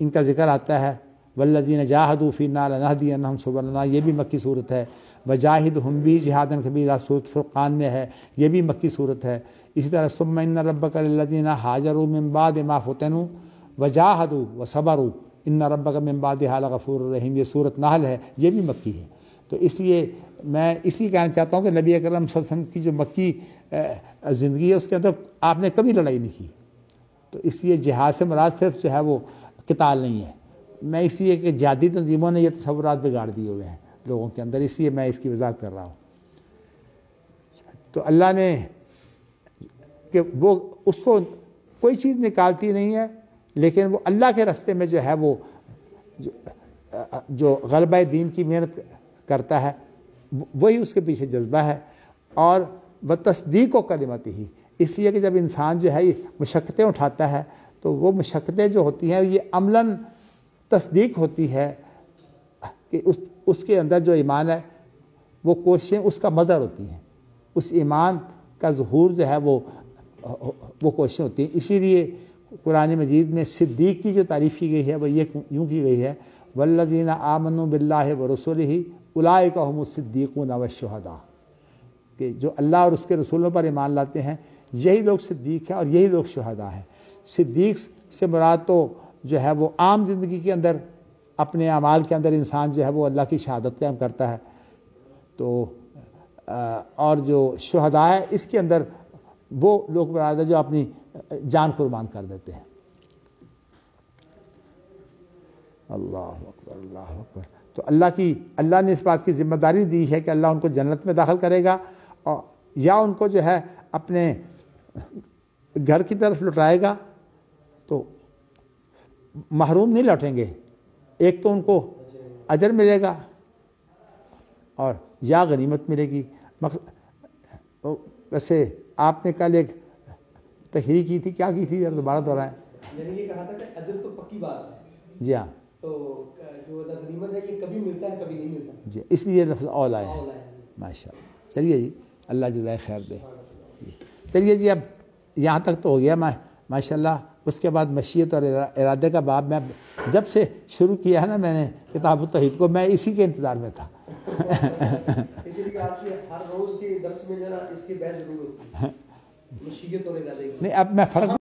ان کا ذکر آتا ہے والذین جاہدوا فینا لنہدینہم سبلنا، یہ بھی مکی صورت ہے۔ وجاہدہم بھی جہادا کبیرا سورۃ فرقان میں ہے، یہ بھی مکی صورت ہے۔ اسی طرح ثم ان ربک للذین ہاجروا من بعد ما فتنوا وجاہدوا وصبروا ان ربک من بعدھا لغفور رحیم، یہ سورۃ نحل ہے، یہ بھی مکی ہے۔ تو اس لیے میں اسی کہنا چاہتا ہوں کہ نبی اکرم صلی اللہ علیہ وسلم کی جو مکی زندگی ہے اس کے اندر آپ نے کبھی لڑائی نہیں کی، تو اس لیے جہاد سے مراد صرف جو ہے وہ قتال نہیں ہے۔ میں اس لیے کہ جہادی تنظیموں نے یہ تصورات بگاڑ دیے ہوئے ہیں لوگوں کے اندر، اس لیے میں اس کی وضاحت کر رہا ہوں۔ تو اللہ نے کہ وہ اس کو کوئی چیز نکالتی نہیں ہے، لیکن وہ اللہ کے راستے میں جو ہے وہ جو غلبہ دین کی محنت کرتا ہے وہی اس کے پیچھے جذبہ ہے۔ اور بتصدیق و کلمتہ ہی، اس لیے کہ جب انسان جو ہے یہ مشقتیں اٹھاتا ہے تو وہ مشقتیں جو ہوتی ہیں یہ عملاً تصدیق ہوتی ہے کہ اس کے اندر جو ایمان ہے وہ کوششیں اس کا مظہر ہوتی ہیں، اس ایمان کا ظہور جو ہے وہ کوششیں ہوتی ہیں۔ اسی لیے قرآن مجید میں صدیق کی جو تعریف کی گئی ہے وہ یہ یوں کی گئی ہے والذین آمنوا باللہ ورسولہ اولئک هم الصدیقون والشہداء، کہ جو اللہ اور اس کے رسولوں پر ایمان لاتے ہیں یہی لوگ صدیق ہیں اور یہی لوگ شہداء ہیں۔ صدیق سے مراد تو جو ہے وہ عام زندگی کے اندر اپنے اعمال کے اندر انسان جو ہے وہ اللہ کی شہادت قائم کرتا ہے، تو اور جو شہداء ہے اس کے اندر وہ لوگ مراد ہے جو اپنی جان قربان کر دیتے ہیں۔ اللہ اکبر اللہ اکبر۔ تو اللہ نے اس بات کی ذمہ داری دی ہے کہ اللہ ان کو جنت میں داخل کرے گا اور یا ان کو جو ہے اپنے گھر کی طرف لٹائے گا، تو محروم نہیں لوٹیں گے، ایک تو ان کو اجر ملے گا اور یا غنیمت ملے گی۔ ویسے آپ نے کل ایک تحریر کی تھی، کیا کی تھی ذرا دوبارہ دہرائیں؟ میں نے یہ کہا تھا کہ اجر تو پکی بات ہے، جی ہاں، تو جو غنیمت ہے یہ کبھی ملتا ہے کبھی نہیں ملتا جی، اس لیے لفظ اول آیا ہے. اول ہے. ماشاء اللہ. چلیے جی، اللہ جزائے خیر دے. چلیے جی، اب یہاں تک تو ہو گیا. ماشاء اللہ. اس کے بعد مشیت اور ارادے کا باب میں جب سے شروع کیا ہے نا میں نے کتاب التوحید کو، میں اسی کے انتظار میں تھا. اسی لیے آپ سے ہر روز کے درس میں ذرا اس کی بحث ضرور ہوتی ہے، مشیت اور ارادے کی. نہیں، اب میں فرق